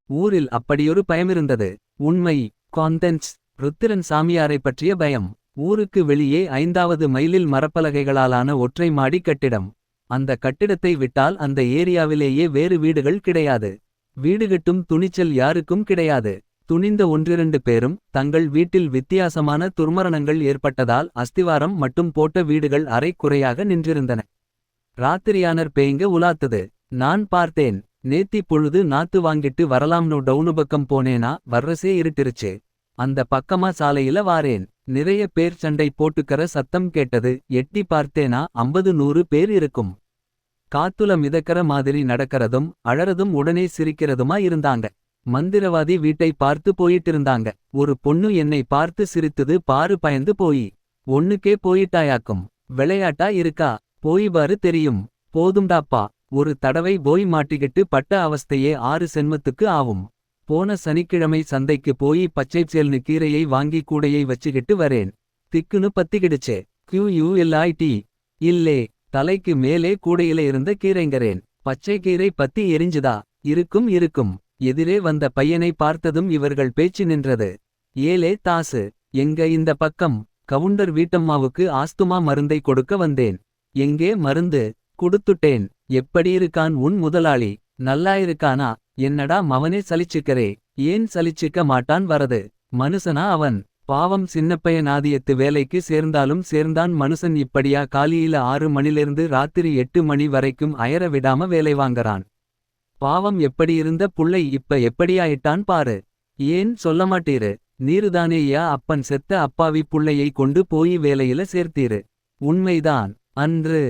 ஊரில் அப்படியொரு பயமிருந்தது. உண்மை. கான்டென்ட்ஸ். ருத்திரன் சாமியாரைப் பற்றிய பயம். ஊருக்கு வெளியே 5வது மைலில் மரப்பலகைகளாலான ஒற்றை மாடி கட்டிடம். அந்த கட்டிடத்தை விட்டால் அந்த ஏரியாவிலேயே வேறு வீடுகள் கிடையாது. வீடுகட்டும் துணிச்சல் யாருக்கும் கிடையாது. துணிந்த 1-2 பேரும் தங்கள் வீட்டில் வித்தியாசமான துர்மரணங்கள் ஏற்பட்டதால் அஸ்திவாரம் மட்டும் போட்ட வீடுகள் அரை குறையாக நின்றிருந்தன. ராத்திரியானர் பேய்ங்க உலாத்துது. நான் பார்த்தேன். நேத்தி பொழுது நாத்து வாங்கிட்டு வரலாம்னு டவுனு பக்கம் போனேனா வர்றசே இருட்டிருச்சு. அந்த பக்கமா சாலையில வாரேன். நிறைய பேர் சண்டை போட்டுக்கற சத்தம் கேட்டது. எட்டி பார்த்தேனா 50-100 பேர் இருக்கும். காத்துல மிதக்கற மாதிரி நடக்கறதும் அழறதும் உடனே சிரிக்கிறதுமா இருந்தாங்க. மந்திரவாதி வீட்டை பார்த்து போயிட்டிருந்தாங்க. ஒரு பொண்ணு என்னை பார்த்து சிரித்துது பாரு பயந்து போயி. ஒண்ணுக்கே போயிட்டாயாக்கும். விளையாட்டா இருக்கா? போயிபாரு தெரியும். போதும்டாப்பா. ஒரு தடவை போய் மாட்டிக்கிட்டு பட்ட அவஸ்தையே 6 சென்மத்துக்கு ஆவும். போன சனிக்கிழமை சந்தைக்கு போய் பச்சைச்சேல்னு கீரையை வாங்கி கூடையை வச்சுக்கிட்டு வரேன். திக்குன்னு பத்திக்கிடுச்சே. QULIT. இல்லே. தலைக்கு மேலே கூடையில இருந்த கீரைங்கரேன். பச்சை கீரை பத்தி எரிஞ்சுதா? இருக்கும். எதிரே வந்த பையனை பார்த்ததும் இவர்கள் பேச்சு நின்றது. ஏலே தாசு. எங்க இந்த பக்கம். கவுண்டர் வீட்டம்மாவுக்கு ஆஸ்துமா மருந்தை கொடுக்க வந்தேன். எங்கே மருந்து? குடுத்துட்டேன். எப்படி இருக்கான் உன் முதலாளி? நல்லாயிருக்கானா? என்னடா மவனே சலிச்சுக்கரே. ஏன் சலிச்சுக்க மாட்டான் வரது? மனுசனா அவன்? பாவம் சின்னப்பையன் ஆதியத்து வேலைக்கு சேர்ந்தாலும் சேர்ந்தான் மனுசன் இப்படியா காலியில 6 மணிலிருந்து ராத்திரி 8 மணி வரைக்கும் அயர விடாம வேலை வாங்கறான். பாவம் எப்படியிருந்த புள்ளை இப்ப எப்படியாயிட்டான் பாரு. ஏன் சொல்லமாட்டீரு? நீருதானேயா அப்பன் செத்த அப்பாவி புள்ளையை கொண்டு போய் வேலையில சேர்த்தீரு. உண்மைதான். அன்று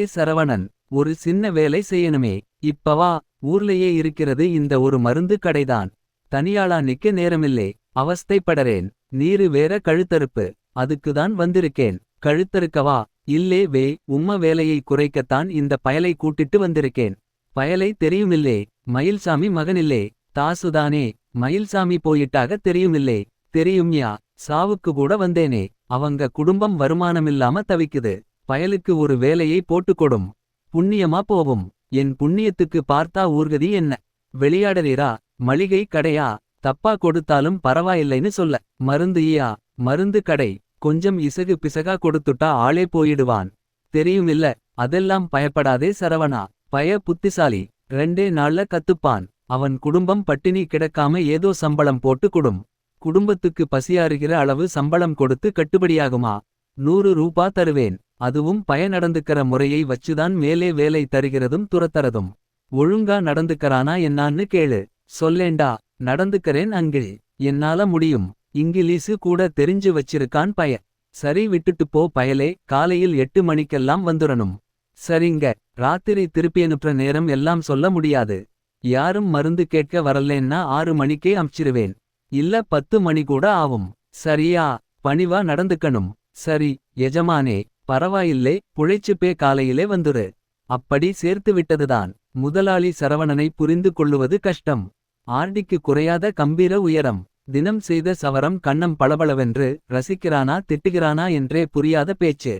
சரவணன். ஒரு சின்ன வேலை செய்யணுமே. இப்பவா? ஊர்லயே இருக்கிறது இந்த ஒரு மருந்து கடைதான். தனியாளா நிக்க நேரமில்லே. அவஸ்தைப்படறேன். நீரு வேற கழுத்தறுப்பு. அதுக்குதான் வந்திருக்கேன். கழுத்தறுக்கவா? இல்லே உம்ம வேலையை குறைக்கத்தான் இந்த பயலை கூட்டிட்டு வந்திருக்கேன். பயலை தெரியுமில்லே. மயில்சாமி மகனில்லே. தாசுதானே. மயில்சாமி போயிட்டாக தெரியுமில்லே. தெரியும்யா. சாவுக்கு கூட வந்தேனே. அவங்க குடும்பம் வருமானமில்லாம தவிக்குது. பயலுக்கு ஒரு வேலையை போட்டுக்கொடும். புண்ணியமா போவும். என் புண்ணியத்துக்கு பார்த்தா ஊர்கதி என்ன? வெளியாடறீரா? மளிகை கடையா? தப்பா கொடுத்தாலும் பரவாயில்லைன்னு சொல்ல. மருந்துயா? மருந்து கடை. கொஞ்சம் இசகு பிசகா கொடுத்துட்டா ஆளே போயிடுவான். தெரியுமில்ல. அதெல்லாம் பயப்படாதே சரவணா. பய புத்திசாலி. 2 நாள்ல கத்துப்பான். அவன் குடும்பம் பட்டினி கிடக்காம ஏதோ சம்பளம் போட்டு கொடும். குடும்பத்துக்கு பசியாறுகிற அளவு சம்பளம் கொடுத்து கட்டுப்படியாகுமா? 100 ரூபா தருவேன். அதுவும் பய நடந்துக்கற முறையை வச்சுதான் மேலே வேலை தருகிறதும் துரத்தறதும். ஒழுங்கா நடந்துக்கறானா என்னான்னு கேளு. சொல்லேண்டா. நடந்துக்கறேன் அங்கிள். என்னால முடியும். இங்கிலீசு கூட தெரிஞ்சு வச்சிருக்கான் பய. சரி விட்டுட்டு போ பயலே. காலையில் 8 மணிக்கெல்லாம் வந்துரணும். சரிங்க. ராத்திரி திருப்பியனுப்புற நேரம் எல்லாம் சொல்ல முடியாது. யாரும் மருந்து கேட்க வரலேன்னா 6 மணிக்கே அம்ச்சிருவேன். இல்ல 10 மணி கூட ஆவும். சரியா? பணிவா நடந்துக்கணும். சரி எஜமானே. பரவாயில்லே. புழைச்சுப்பே காலையிலே வந்துரு. அப்படி சேர்த்து விட்டதுதான். முதலாளி சரவணனை புரிந்து கொள்ளுவது கஷ்டம். ஆர்டிக்கு குறையாத கம்பீர உயரம். தினம் செய்த சவரம் கண்ணம் பளபளவென்று ரசிக்கிறானா திட்டுகிறானா என்றே புரியாத பேச்சு.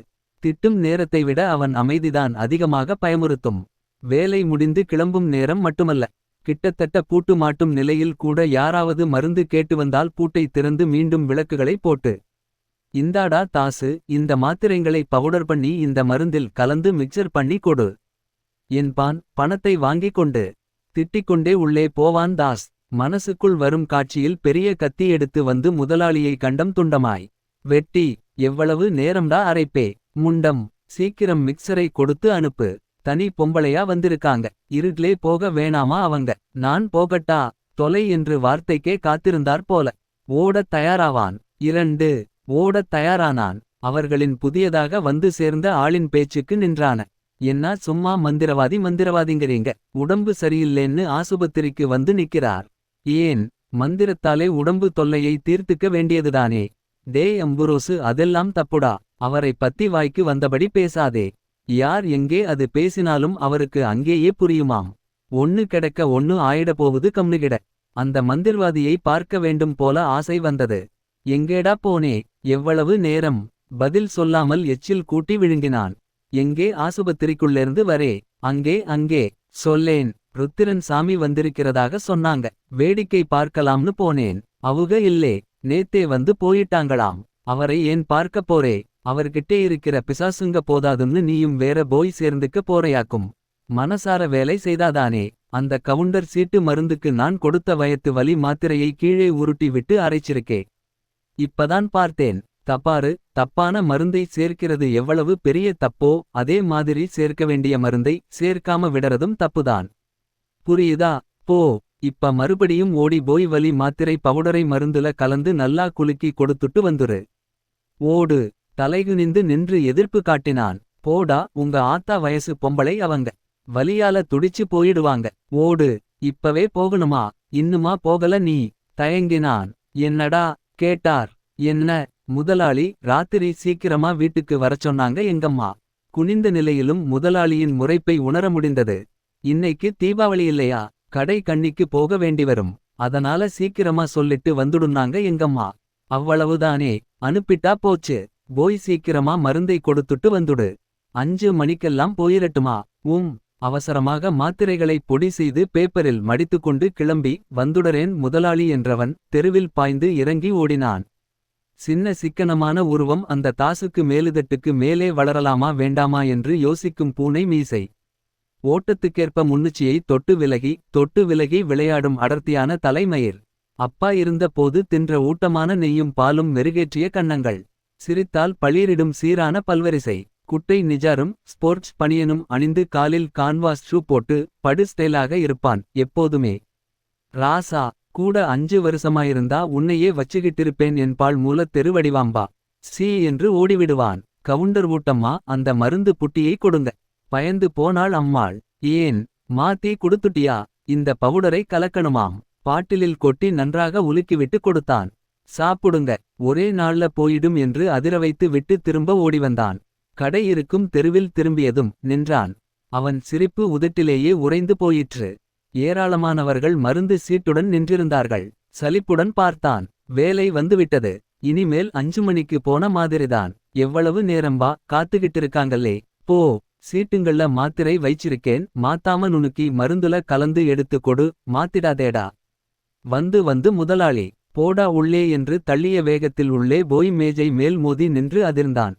திட்டும் நேரத்தை விட அவன் அமைதிதான் அதிகமாக பயமுறுத்தும். வேலை முடிந்து கிளம்பும் நேரம் மட்டுமல்ல. கிட்டத்தட்ட பூட்டு மாட்டும் நிலையில் கூட யாராவது மருந்து கேட்டு வந்தால் பூட்டை திறந்து மீண்டும் விளக்குகளை போட்டு. இந்தாடா தாசு. இந்த மாத்திரைங்களை பவுடர் பண்ணி இந்த மருந்தில் கலந்து மிக்சர் பண்ணி கொடு என்பான். பணத்தை வாங்கிக் கொண்டு திட்டிக்கொண்டே உள்ளே போவான் தாஸ். மனசுக்குள் வரும் காட்சியில் பெரிய கத்தி எடுத்து வந்து முதலாளியை கண்டம் துண்டமாய் வெட்டி. எவ்வளவு நேரம்டா அரைப்பே. முண்டம். சீக்கிரம் மிக்சரை கொடுத்து அனுப்பு. தனி பொம்பளையா வந்திருக்காங்க. இருட்லே போக வேணாமா அவங்க? நான் போகட்டா? தொலை என்று வார்த்தைக்கே காத்திருந்தார் போல. ஓடத் தயாராவான். 2 ஓடத் தயாரானான். அவர்களின் புதியதாக வந்து சேர்ந்த ஆளின் பேச்சுக்கு நின்றான. என்ன சும்மா மந்திரவாதிங்கிறீங்க? உடம்பு சரியில்லேன்னு ஆசுபத்திரிக்கு வந்து நிக்கிறார். ஏன்? மந்திரத்தாலே உடம்பு தொல்லையை தீர்த்துக்க வேண்டியதுதானே. அம்புரோசு அதெல்லாம் தப்புடா. அவரை பத்தி வாய்க்கு வந்தபடி பேசாதே. யார் எங்கே அது பேசினாலும் அவருக்கு அங்கேயே புரியுமாம். ஒண்ணு கிடக்க ஒண்ணு ஆயிட போவது கம்னுகிட. அந்த மந்திரவாதியை பார்க்க வேண்டும் போல ஆசை வந்தது. எங்கேடா போனே? எவ்வளவு நேரம்? பதில் சொல்லாமல் எச்சில் கூட்டி விழுங்கினான். எங்கே? ஆசுபத்திரிக்குள்ளேர்ந்து வரே. அங்கே. சொல்லேன். ருத்திரன் சாமி வந்திருக்கிறதாக சொன்னாங்க. வேடிக்கை பார்க்கலாம்னு போனேன். அவுக இல்லே, நேத்தே வந்து போயிட்டாங்களாம். அவரை ஏன் பார்க்க போறே? அவர்கிட்டே இருக்கிற பிசாசுங்க போதாதுன்னு நீயும் வேற போய் சேர்ந்துக்க போறையாக்கும். மனசார வேலை செய்தாதானே. அந்த கவுண்டர் சீட்டு மருந்துக்கு நான் கொடுத்த வயத்து வலி மாத்திரையை கீழே உருட்டி விட்டு அரைச்சிருக்கே. இப்பதான் பார்த்தேன். தப்பாரு, தப்பான மருந்தை சேர்க்கிறது எவ்வளவு பெரிய தப்போ அதே மாதிரி சேர்க்க வேண்டிய மருந்தை சேர்க்காம விடறதும் தப்புதான். புரியுதா? போ. இப்ப மறுபடியும் ஓடி போய் வலி மாத்திரை பவுடரை மருந்துல கலந்து நல்லா குலுக்கி கொடுத்துட்டு வந்துரு. ஓடு. தலைகுனிந்து நின்று எதிர்ப்பு காட்டினான். போடா, உங்க ஆத்தா வயசு பொம்பளை அவங்க. வலியால துடிச்சு போயிடுவாங்க. ஓடு. இப்பவே போகணுமா? இன்னுமா போகல நீ? தயங்கினான். என்னடா? கேட்டார். என்ன? முதலாளி ராத்திரி சீக்கிரமா வீட்டுக்கு வரச் சொன்னாங்க எங்கம்மா. குனிந்த நிலையிலும் முதலாளியின் முறைப்பை உணர முடிந்தது. இன்னைக்கு தீபாவளி இல்லையா? கடை கண்ணிக்கு போக வேண்டிவரும். அதனால சீக்கிரமா சொல்லிட்டு வந்துடுனாங்க எங்கம்மா. அவ்வளவுதானே? அனுப்பிட்டா போச்சு. போய் சீக்கிரமா மருந்தை கொடுத்துட்டு வந்துடு. 5 மணிக்கெல்லாம் போயிரட்டுமா? அவசரமாக மாத்திரைகளை பொடி செய்து பேப்பரில் மடித்துக்கொண்டு கிளம்பி வந்துடறேன் முதலாளி என்றவன் தெருவில் பாய்ந்து இறங்கி ஓடினான். சின்ன சிக்கனமான உருவம் அந்த தாசுக்கு மேலுதட்டுக்கு மேலே வளரலாமா வேண்டாமா என்று யோசிக்கும் பூனை மீசை. ஓட்டத்துக்கேற்ப முன்னுச்சியை தொட்டு விலகி விளையாடும் அடர்த்தியான தலைமயிர். அப்பா இருந்த போது தின்ற ஊட்டமான நெய்யும் பாலும் மெருகேற்றிய கன்னங்கள். சிரித்தால் பளீரிடும் சீரான பல்வரிசை. குட்டை நிஜாரும் ஸ்போர்ட்ஸ் பனியனும் அணிந்து காலில் கான்வாஸ் ஷூ போட்டு படு ஸ்டைலாக இருப்பான் எப்போதுமே. ராசா கூட 5 வருஷமாயிருந்தா உன்னையே வச்சுக்கிட்டிருப்பேன் என்பாள் மூலத் தெருவடிவாம்பா. சீ என்று ஓடிவிடுவான். கவுண்டர் ஊட்டம்மா, அந்த மருந்து புட்டியை கொடுங்க. பயந்து போனாள் அம்மாள். ஏன்? மாத்தி குடுத்துட்டியா? இந்த பவுடரை கலக்கணுமாம். பாட்டிலில் கொட்டி நன்றாக உலுக்கிவிட்டு கொடுத்தான். சாப்புடுங்க, ஒரே நாள்ல போயிடும் என்று அதிரவைத்து விட்டு திரும்ப ஓடிவந்தான். கடை இருக்கும் தெருவில் திரும்பியதும் நின்றான். அவன் சிரிப்பு உதட்டிலேயே உறைந்து போயிற்று. ஏராளமானவர்கள் மருந்து சீட்டுடன் நின்றிருந்தார்கள். சலிப்புடன் பார்த்தான். வேலை வந்துவிட்டது. இனிமேல் 5 மணிக்கு போன மாதிரிதான். எவ்வளவு நேரம்பா காத்துக்கிட்டிருக்காங்களே. போ. சீட்டுங்கள்ல மாத்திரை வைச்சிருக்கேன், மாத்தாம நுணுக்கி மருந்துல கலந்து எடுத்து கொடு. மாத்திடாதேடா. வந்து முதலாளி. போடா உள்ளே என்று தள்ளிய வேகத்தில் உள்ளே போய் மேஜை மேல் மோதி நின்று அதிர்ந்தான்.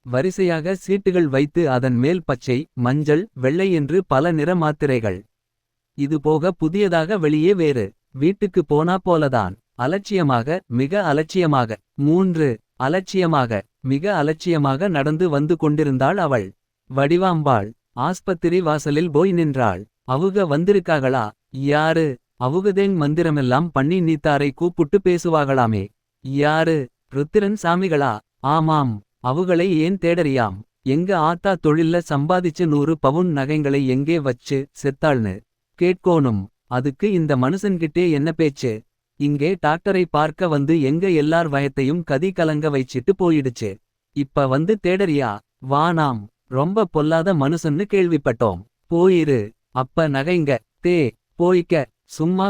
வரிசையாக சீட்டுகள் வைத்து அதன் மேல் பச்சை, மஞ்சள், வெள்ளை என்று பல நிற மாத்திரைகள். இதுபோக புதியதாக வெளியே வேறு. வீட்டுக்கு போனா போலதான். அலட்சியமாக, மிக அலட்சியமாக. 3 அலட்சியமாக, மிக அலட்சியமாக நடந்து வந்து கொண்டிருந்தாள் அவள். வடிவாம்பாள். ஆஸ்பத்திரி வாசலில் போய் நின்றாள். அவுக வந்திருக்காகளா? யாரு? அவுகதேங் மந்திரமெல்லாம் பண்ணி நீத்தாரை கூப்புட்டு பேசுவாகளாமே. யாரு? ருத்திரன் சாமிகளா? ஆமாம். அவுகளை ஏன் தேடறியாம்? எங்க ஆத்தா தொழில்ல சம்பாதிச்ச 100 பவுன் நகைங்களை எங்கே வச்சு செத்தாள்னு கேட்கோனும். அதுக்கு இந்த மனுஷன்கிட்டே என்ன பேச்சு? இங்கே டாக்டரை பார்க்க வந்து எங்க எல்லார் வயத்தையும் கதி கலங்க வைச்சிட்டு போயிடுச்சு. இப்ப வந்து தேடறியா? வானாம். ரொம்ப பொல்லாத மனுஷன்னு கேள்விப்பட்டோம். போயிரு. அப்ப நகைங்க. போய்க்க. சும்மா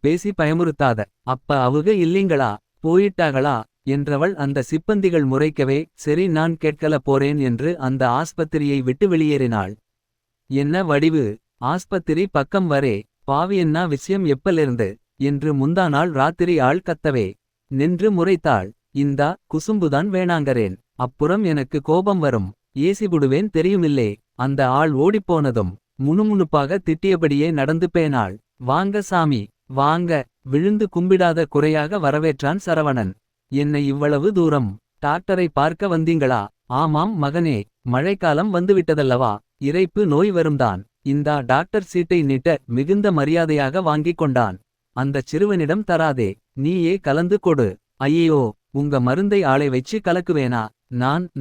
பேசி பயமுறுத்தாத. அப்ப அவுக இல்லீங்களா? போயிட்டாகளா? என்றவள் அந்த சிப்பந்திகள் முறைக்கவே சரி நான் கேட்கல போறேன் என்று அந்த ஆஸ்பத்திரியை விட்டு வெளியேறினாள். என்ன வடிவு? ஆஸ்பத்திரி பக்கம் வரே. பாவியன்னா விஷயம் எப்பலிருந்து என்று முந்தாநாள் ராத்திரி ஆள் கத்தவே நின்று முறைத்தாள். இந்தா குசும்புதான் வேணாங்கறேன். அப்புறம் எனக்கு கோபம் வரும். ஏசிபுடுவேன் தெரியுமில்லே. அந்த ஆள் ஓடிப்போனதும் முணுமுணுப்பாக திட்டியபடியே நடந்து பேனாள். வாங்க சாமி, வாங்க. விழுந்து கும்பிடாத குறையாக வரவேற்றான் சரவணன். என்னை இவ்வளவு தூரம் டாக்டரை பார்க்க வந்தீங்களா? ஆமாம் மகனே, மழைக்காலம் வந்துவிட்டதல்லவா. இரைப்பு நோய் வரும்தான். இந்தா டாக்டர் சீட்டை நீட்ட மிகுந்த மரியாதையாக வாங்கிக் கொண்டான். அந்தச் சிறுவனிடம் தராதே, நீயே கலந்து கொடு. ஐயோ, உங்க மருந்தை ஆளை வச்சு கலக்குவேனா?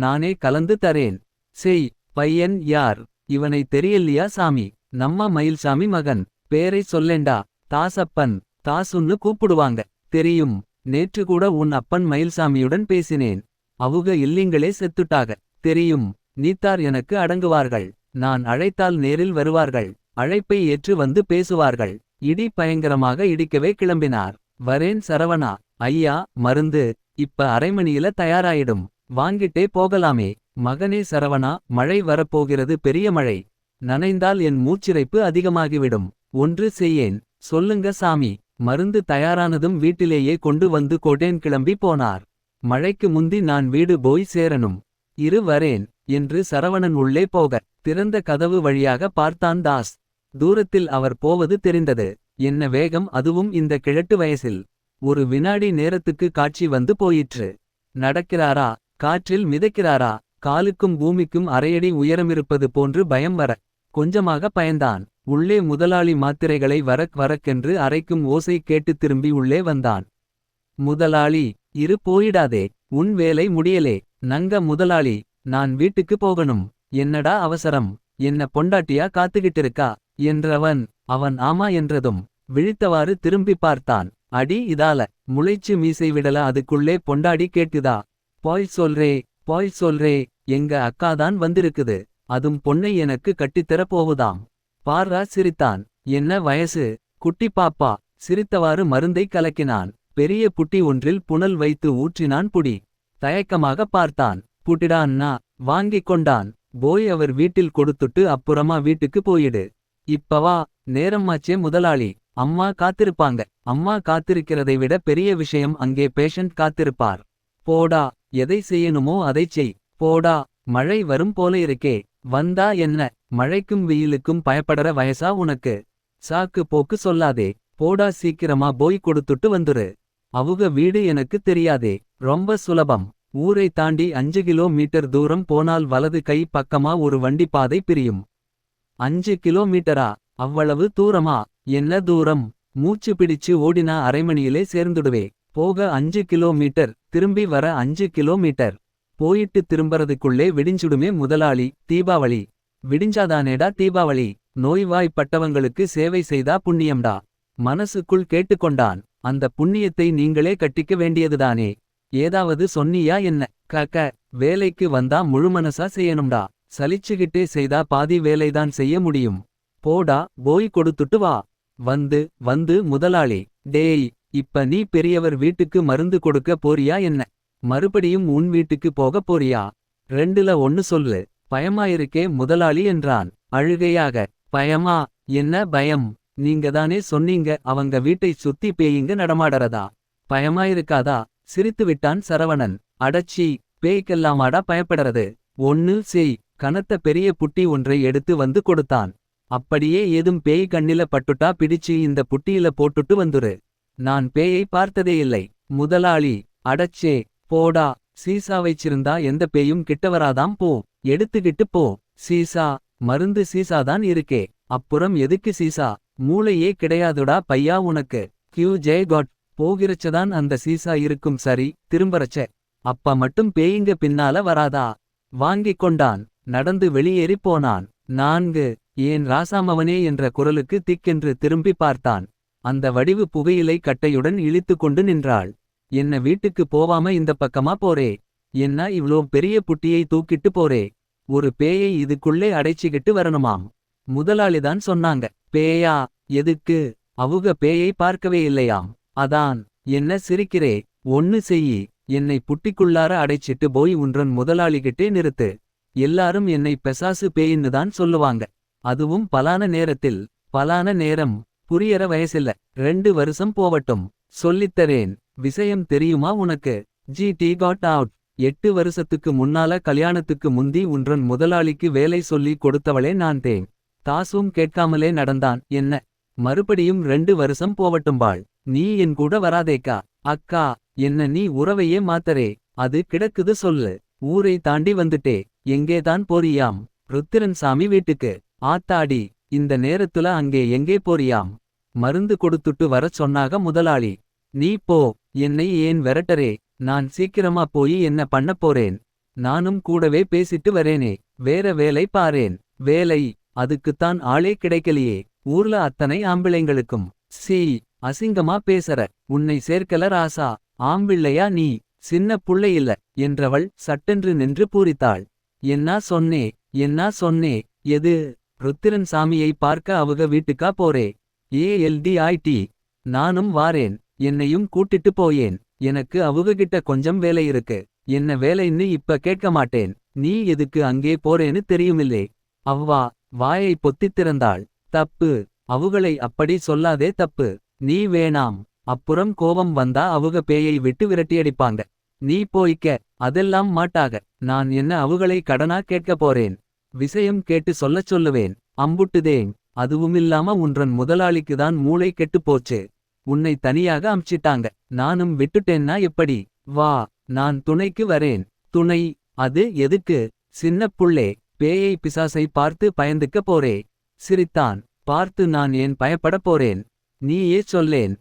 நானே கலந்து தரேன். செய். பையன் யார்? இவனை தெரியல்லியா சாமி? நம்ம மயில்சாமி மகன். பேரை சொல்லேண்டா. தாசப்பன். தாசுன்னு கூப்பிடுவாங்க. தெரியும். நேற்று கூட உன் அப்பன் மயில்சாமியுடன் பேசினேன். அவுக இல்லீங்களே செத்துட்டாக. தெரியும். நீத்தார் எனக்கு அடங்குவார்கள். நான் அழைத்தால் நேரில் வருவார்கள். அழைப்பை ஏற்று வந்து பேசுவார்கள். இடி பயங்கரமாக இடிக்கவே கிளம்பினார். வரேன் சரவணா. ஐயா, மருந்து இப்ப அரைமணியில தயாராயிடும். வாங்கிட்டே போகலாமே. மகனே சரவணா, மழை வரப்போகிறது. பெரிய மழை. நனைந்தால் என் மூச்சிரைப்பு அதிகமாகிவிடும். ஒன்று செய்யேன். சொல்லுங்க சாமி. மருந்து தயாரானதும் வீட்டிலேயே கொண்டு வந்து கொடேன். கிளம்பி போனார். மழைக்கு முந்தி நான் வீடு போய் சேரணும். இரு வரேன் என்று சரவணன் உள்ளே போக திறந்த கதவு வழியாக பார்த்தான் தாஸ். தூரத்தில் அவர் போவது தெரிந்தது. என்ன வேகம், அதுவும் இந்த கிழட்டு வயசில். ஒரு வினாடி நேரத்துக்கு காட்சி வந்து போயிற்று. நடக்கிறாரா, காற்றில் மிதக்கிறாரா, காலுக்கும் பூமிக்கும் அரையடி உயரமிருப்பது போன்று பயம் வர கொஞ்சமாக பயந்தான். உள்ளே முதலாளி மாத்திரைகளை வரக் வரக்கென்று அரைக்கும் ஓசை கேட்டு திரும்பி உள்ளே வந்தான். முதலாளி, இரு போயிடாதே, உன் வேலை முடியலே. நங்க முதலாளி, நான் வீட்டுக்கு போகணும். என்னடா அவசரம், என்ன பொண்டாட்டியா காத்துக்கிட்டிருக்கா என்றவன். அவன் ஆமா என்றதும் விழித்தவாறு திரும்பி பார்த்தான். அடி இதால முளைச்சு மீசை விடல, அதுக்குள்ளே பொண்டாடி கேட்குதா? பாய் சொல்றே, எங்க அக்காதான் வந்திருக்குது. அதும் பொன்னை எனக்கு கட்டித்தர போவுதாம். பார்ரா சிரித்தான். என்ன வயசு? குட்டி பாப்பா. சிரித்தவாறு மருந்தை கலக்கினான். பெரிய புட்டி ஒன்றில் புனல் வைத்து ஊற்றினான். புடி தயக்கமாக பார்த்தான். புட்டிடா அண்ணா. வாங்கிக் கொண்டான். போய் அவர் வீட்டில் கொடுத்துட்டு அப்புறமா வீட்டுக்கு போயிடு. இப்பவா? நேரம்மாச்சே முதலாளி. அம்மா காத்திருப்பாங்க. அம்மா காத்திருக்கிறதை விட பெரிய விஷயம், அங்கே பேஷண்ட் காத்திருப்பார். போடா, எதை செய்யணுமோ அதைச் செய். போடா, மழை வரும் போல இருக்கே. வந்தா என்ன? மழைக்கும் வெயிலுக்கும் பயப்படற வயசா உனக்கு? சாக்கு போக்கு சொல்லாதே. போடா, சீக்கிரமா போய் கொடுத்துட்டு வந்துரு. அவுக வீடு எனக்கு தெரியாதே. ரொம்ப சுலபம். ஊரை தாண்டி 5 கிலோமீட்டர் தூரம் போனால் வலது கை பக்கமா ஒரு வண்டி பாதை பிரியும். 5 கிலோமீட்டரா? அவ்வளவு தூரமா? என்ன தூரம்? மூச்சு பிடிச்சு ஓடினா அரைமணியிலே சேர்ந்துடுவே. போக 5 கிலோமீட்டர், திரும்பி வர 5 கிலோமீட்டர். போயிட்டு திரும்பறதுக்குள்ளே விடிஞ்சுடுமே முதலாளி. தீபாவளி விடிஞ்சாதானேடா தீபாவளி. நோய்வாய்ப்பட்டவங்களுக்கு சேவை செய்தா புண்ணியம்டா. மனசுக்குள் கேட்டுக்கொண்டான். அந்த புண்ணியத்தை நீங்களே கட்டிக்க வேண்டியதுதானே. ஏதாவது சொன்னியா என்ன? கக்க, வேலைக்கு வந்தா முழுமனசா செய்யணும்டா. சலிச்சுகிட்டே செய்தா பாதி வேலைதான் செய்ய முடியும். போடா, போய் கொடுத்துட்டு வா. வந்து முதலாளி. டேய், இப்ப நீ பெரியவர் வீட்டுக்கு மருந்து கொடுக்க போறியா என்ன? மறுபடியும் உன் வீட்டுக்கு போக போறியா? ரெண்டுல ஒன்னு சொல்லு. பயமாயிருக்கே முதலாளி என்றான் அழுகையாக. பயமா? என்ன பயம்? நீங்கதானே சொன்னீங்க அவங்க வீட்டை சுத்தி பேய்ங்க நடமாடறதா. பயமாயிருக்காதா? சிரித்துவிட்டான் சரவணன். அடச்சி, பேய்க்கெல்லாமாடா பயப்படறது? ஒன்னு செய். கனத்த பெரிய புட்டி ஒன்றை எடுத்து வந்து கொடுத்தான். அப்படியே ஏதும் பேய் கண்ணில பட்டுட்டா பிடிச்சு இந்த புட்டியில போட்டுட்டு வந்துரு. நான் பேயை பார்த்ததேயில்லை முதலாளி. அடச்சே, போடா. சீசா வைச்சிருந்தா எந்த பேயும் கிட்டவராதாம். போ, எடுத்துக்கிட்டு போ. சீசா? மருந்து சீசாதான் இருக்கே, அப்புறம் எதுக்கு சீசா? மூளையே கிடையாதுடா பையா உனக்கு. ஜெய் காட். போகிறச்சதான் அந்த சீசா இருக்கும். சரி, திரும்பறச்ச அப்ப மட்டும் பேய்ங்க பின்னால வராதா? வாங்கிக் கொண்டான். நடந்து வெளியேறி போனான். 4 ஏன் ராசாமவனே என்ற குரலுக்கு திக்கென்று திரும்பி பார்த்தான். அந்த வடிவு புகையிலை கட்டையுடன் இழித்து கொண்டு நின்றாள். என்ன வீட்டுக்கு போவாம இந்த பக்கமா போறே? என்ன இவ்ளோ பெரிய புட்டியை தூக்கிட்டு போறே? ஒரு பேயை இதுக்குள்ளே அடைச்சிக்கிட்டு வரணுமாம். முதலாளிதான் சொன்னாங்க. பேயா? எதுக்கு? அவுக பேயை பார்க்கவே இல்லையாம். அதான். என்ன சிரிக்கிறே? ஒன்னு செய்யி. என்னை புட்டிக்குள்ளார அடைச்சிட்டு போய் உன்றன் முதலாளிகிட்டே நிறுத்து. எல்லாரும் என்னை பெசாசு பேயின்னுதான் சொல்லுவாங்க. அதுவும் பலான நேரத்தில். பலான நேரம் புரியற வயசில்ல. 2 வருஷம் போவட்டும். சொல்லித்தரேன். விஷயம் தெரியுமா உனக்கு? D God out. 8 வருஷத்துக்கு முன்னால கல்யாணத்துக்கு முந்தி உன்றன் முதலாளிக்கு வேலை சொல்லி கொடுத்தவளே நான் தேன். தாசும் கேட்காமலே நடந்தான். என்ன? மறுபடியும் 2 வருஷம் போவட்டும்பாள். நீ என் கூட வராதேக்கா? அக்கா, என்ன நீ உறவையே மாத்தரே? அது கிடக்குது சொல்லு. ஊரை தாண்டி வந்துட்டே. எங்கேதான் போறியாம்? ருத்திரன் சாமி வீட்டுக்கு. ஆத்தாடி, இந்த நேரத்துல அங்கே எங்கே போறியாம்? மருந்து கொடுத்துட்டு வரச் சொன்னாக முதலாளி. நீ போ. என்னை ஏன் விரட்டரே? நான் சீக்கிரமா போய் என்ன பண்ணப் போறேன்? நானும் கூடவே பேசிட்டு வரேனே. வேற வேலை பாரேன். வேலை? அதுக்குத்தான் ஆளே கிடைக்கலையே. ஊர்ல அத்தனை ஆம்பிளைங்களுக்கும். சீ, அசிங்கமா பேசற. உன்னை சேர்க்கல ராசா. ஆம்பிள்ளையா நீ? சின்ன புள்ளையில்ல என்றவள் சட்டென்று நின்று பூரித்தாள். என்னா சொன்னே? எது? ருத்திரன் சாமியை பார்க்க அவுக வீட்டுக்கா போறே? ஏஎல்டிஐடி. நானும் வாரேன். என்னையும் கூட்டிட்டு போயேன். எனக்கு அவுககிட்ட கொஞ்சம் வேலை இருக்கு. என்ன வேலைன்னு இப்ப கேட்க மாட்டேன். நீ எதுக்கு அங்கே போறேன்னு தெரியுமில்லே. அவ்வா வாயை பொத்தித் திறந்தாள். தப்பு. அவுகளை அப்படி சொல்லாதே தப்பு. நீ வேணாம். அப்புறம் கோபம் வந்தா அவுக பேயை விட்டு விரட்டியடிப்பாங்க. நீ போய்க்க. அதெல்லாம் மாட்டாக. நான் என்ன அவுகளை கடனா கேட்க போறேன். விஷயம் கேட்டு சொல்லச் சொல்லுவேன். அம்புட்டுதேன். அதுவுமில்லாம உன்றன் முதலாளிக்குதான் மூளை கெட்டுப் போச்சு. உன்னை தனியாக அம்ச்சிட்டாங்க. நானும் விட்டுட்டேன்னா எப்படி. வா. நான் துணைக்கு வரேன். துணை. அது எதுக்கு. சின்னப் புள்ளே. பேயை பிசாசை பார்த்து பயந்துக்க போறே. சிரித்தான். பார்த்து நான் ஏன் பயப்படப் போறேன். நீயே சொல்லேன்.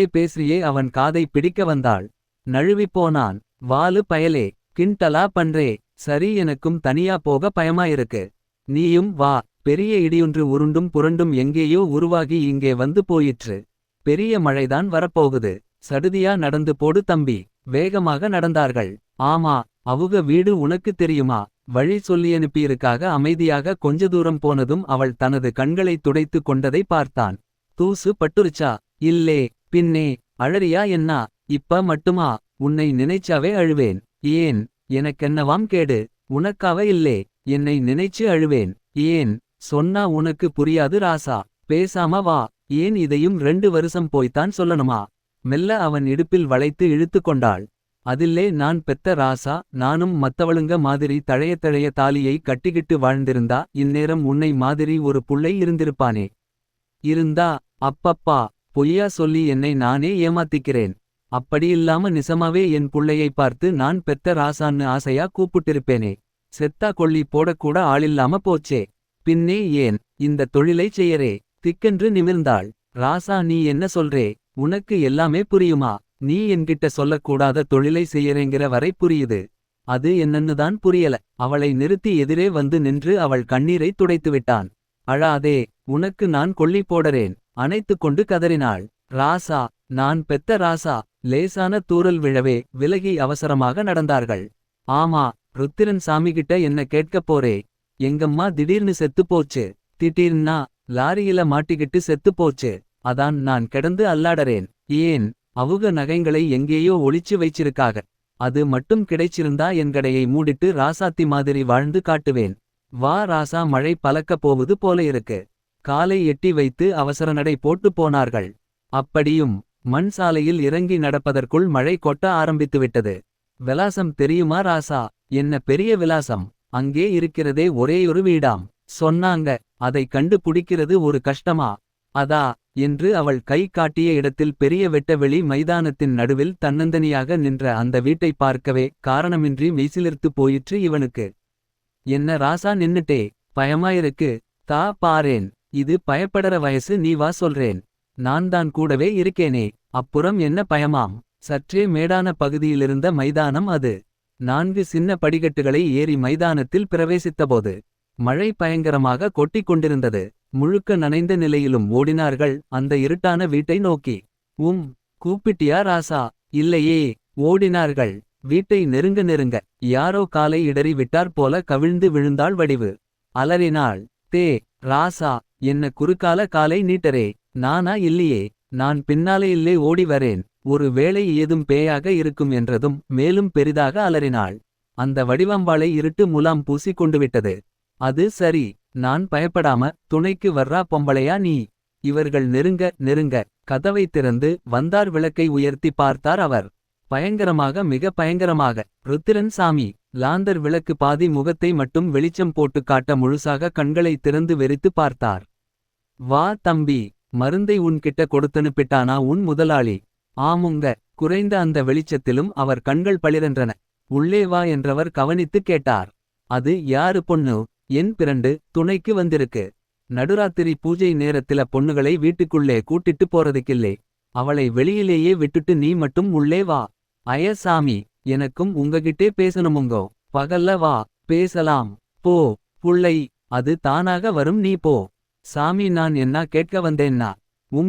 பேசியே அவன் காதை பிடிக்க வந்தாள். நழுவிப் போனான். வாலு பயலே. கிண்டலா பண்றே. சரி எனக்கும் தனியா போக பயமாயிருக்கு. நீயும் வா. பெரிய இடியொன்று உருண்டும் புரண்டும் எங்கேயோ உருவாகி இங்கே வந்து போயிற்று. பெரிய மழைதான் வரப்போகுது. சடுதியா நடந்து போடு தம்பி. வேகமாக நடந்தார்கள். ஆமா. அவுக வீடு உனக்கு தெரியுமா. வழி சொல்லியனுப்பியிருக்காக அமைதியாக கொஞ்ச தூரம் போனதும் அவள் தனது கண்களை துடைத்து கொண்டதை பார்த்தான். தூசு பட்டுருச்சா. இல்லே. பின்னே. அழறியா என்னா. இப்ப மட்டுமா. உன்னை நினைச்சாவே அழுவேன். ஏன். எனக்கென்னவாம் கேடு. உனக்காக இல்லே. என்னை நினைச்சு அழுவேன். ஏன். சொன்னா உனக்கு புரியாது ராசா. பேசாம வா. ஏன் இதையும் 2 வருஷம் போய்த்தான் சொல்லணுமா. மெல்ல அவன் இடுப்பில் வளைத்து இழுத்து கொண்டாள். அதில்லே நான் பெத்த ராசா. நானும் மத்தவளுங்க மாதிரி தழைய தாலியை கட்டிக்கிட்டு வாழ்ந்திருந்தா இந்நேரம் உன்னை மாதிரி ஒரு புள்ளை இருந்திருப்பானே. இருந்தா. அப்பப்பா. பொய்யா சொல்லி என்னை நானே ஏமாத்திக்கிறேன். அப்படியில்லாம நிசமாவே என் புள்ளையை பார்த்து நான் பெத்த ராசான்னு ஆசையா கூப்பிட்டிருப்பேனே. செத்தா கொள்ளி போடக்கூட ஆளில்லாம போச்சே. பின்னே ஏன். இந்த தொழிலை செய்யறே. திக்கென்று நிமிர்ந்தாள். ராசா நீ என்ன சொல்றே. உனக்கு எல்லாமே புரியுமா. நீ என்கிட்ட சொல்லக்கூடாத தொழிலை செய்யறேங்கிற வரை புரியுது. அது என்னன்னுதான் புரியல. அவளை நிறுத்தி எதிரே வந்து நின்று அவள் கண்ணீரை துடைத்துவிட்டான். அழாதே. உனக்கு நான் கொள்ளி போடறேன். அணைத்துக் கொண்டு கதறினாள். ராசா. நான் பெத்த ராசா. லேசான தூறல் விழவே விலகி அவசரமாக நடந்தார்கள். ஆமா. ருத்திரன் சாமிகிட்ட என்ன கேட்கப் போறே. எங்கம்மா திடீர்னு செத்துப் போச்சு. திடீர்னா. லாரியில மாட்டிக்கிட்டு செத்துப் போச்சு. அதான் நான் கிடந்து அல்லாடறேன். ஏன். அவுக நகைங்களை எங்கேயோ ஒளிச்சு வைச்சிருக்காக. அது மட்டும் கிடைச்சிருந்தா என் கடையை மூடிட்டு ராசாத்தி மாதிரி வாழ்ந்து காட்டுவேன். வா ராசா. மழை பலக்கப் போவது போல இருக்கு. காலை எட்டி வைத்து அவசர நடை போட்டு போனார்கள். அப்படியும். மண் சாலையில் இறங்கி நடப்பதற்குள் மழை கொட்ட ஆரம்பித்துவிட்டது. விலாசம் தெரியுமா ராசா. என்ன பெரிய விலாசம். அங்கே இருக்கிறதே ஒரேயொரு வீடாம். சொன்னாங்க. அதை கண்டு புடிக்கிறது ஒரு கஷ்டமா. அதா. என்று அவள் கை காட்டிய இடத்தில் பெரிய வெட்டவெளி மைதானத்தின் நடுவில் தன்னந்தனியாக நின்ற அந்த வீட்டை பார்க்கவே காரணமின்றி மெய்சிலிர்த்து போயிற்று இவனுக்கு. என்ன ராசா நின்னுட்டே. பயமாயிருக்கு. தா பாரேன். இது பயப்படற வயசு. நீ வா சொல்றேன். நான் தான் கூடவே இருக்கேனே. அப்புறம் என்ன பயமாம். சற்றே மேடான பகுதியிலிருந்த மைதானம் அது. 4 சின்ன படிக்கட்டுகளை ஏறி மைதானத்தில் பிரவேசித்தபோது மழை பயங்கரமாக கொட்டிக் கொண்டிருந்தது. முழுக்க நனைந்த நிலையிலும் ஓடினார்கள் அந்த இருட்டான வீட்டை நோக்கி. கூப்பிட்டியா ராசா. இல்லையே. ஓடினார்கள். வீட்டை நெருங்க யாரோ காலை இடறி விட்டார் போல கவிழ்ந்து விழுந்தாள் வடிவு. அலறினாள். தே. ராசா. என்ன குறுக்கால காலை நீட்டரே. நானா இல்லையே. நான் பின்னாலே இல்லே ஓடி வரேன். ஒரு வேளை ஏதும் பேயாக இருக்கும் என்றதும் மேலும் பெரிதாக அலறினாள். அந்த வடிவம்பாளை இருட்டு முலாம் பூசி கொண்டுவிட்டது. அது சரி. நான் பயப்படாம துணைக்கு வர்றா பொம்பளையா நீ. இவர்கள் நெருங்க கதவை திறந்து வந்தார். விளக்கை உயர்த்தி பார்த்தார் அவர். பயங்கரமாக மிக பயங்கரமாக. ருத்திரன் சாமி. லாந்தர் விளக்கு பாதி முகத்தை மட்டும் வெளிச்சம் போட்டு காட்ட முழுசாக கண்களை திறந்து வெறித்து பார்த்தார். வா தம்பி. மருந்தை உன்கிட்ட கொடுத்தனுப்பிட்டானா உன் முதலாளி. ஆமுங்க. குறைந்த அந்த வெளிச்சத்திலும் அவர் கண்கள் பளிரென்றன. உள்ளே வா என்றவர் கவனித்துக் கேட்டார். அது யாரு பொண்ணு. என் பிரண்டு. துணைக்கு வந்திருக்கு. நடுராத்திரி பூஜை நேரத்தில பொண்ணுகளை வீட்டுக்குள்ளே கூட்டிட்டு போறதுக்கில்லே. அவளை வெளியிலேயே விட்டுட்டு நீ மட்டும் உள்ளே வா. அய சாமி. எனக்கும் உங்ககிட்டே பேசணுமுங்கோ. பகல்ல வா. பேசலாம். போ. புள்ளை. அது தானாக வரும். நீ போ. சாமி நான் என்ன கேட்க வந்தேன்னா.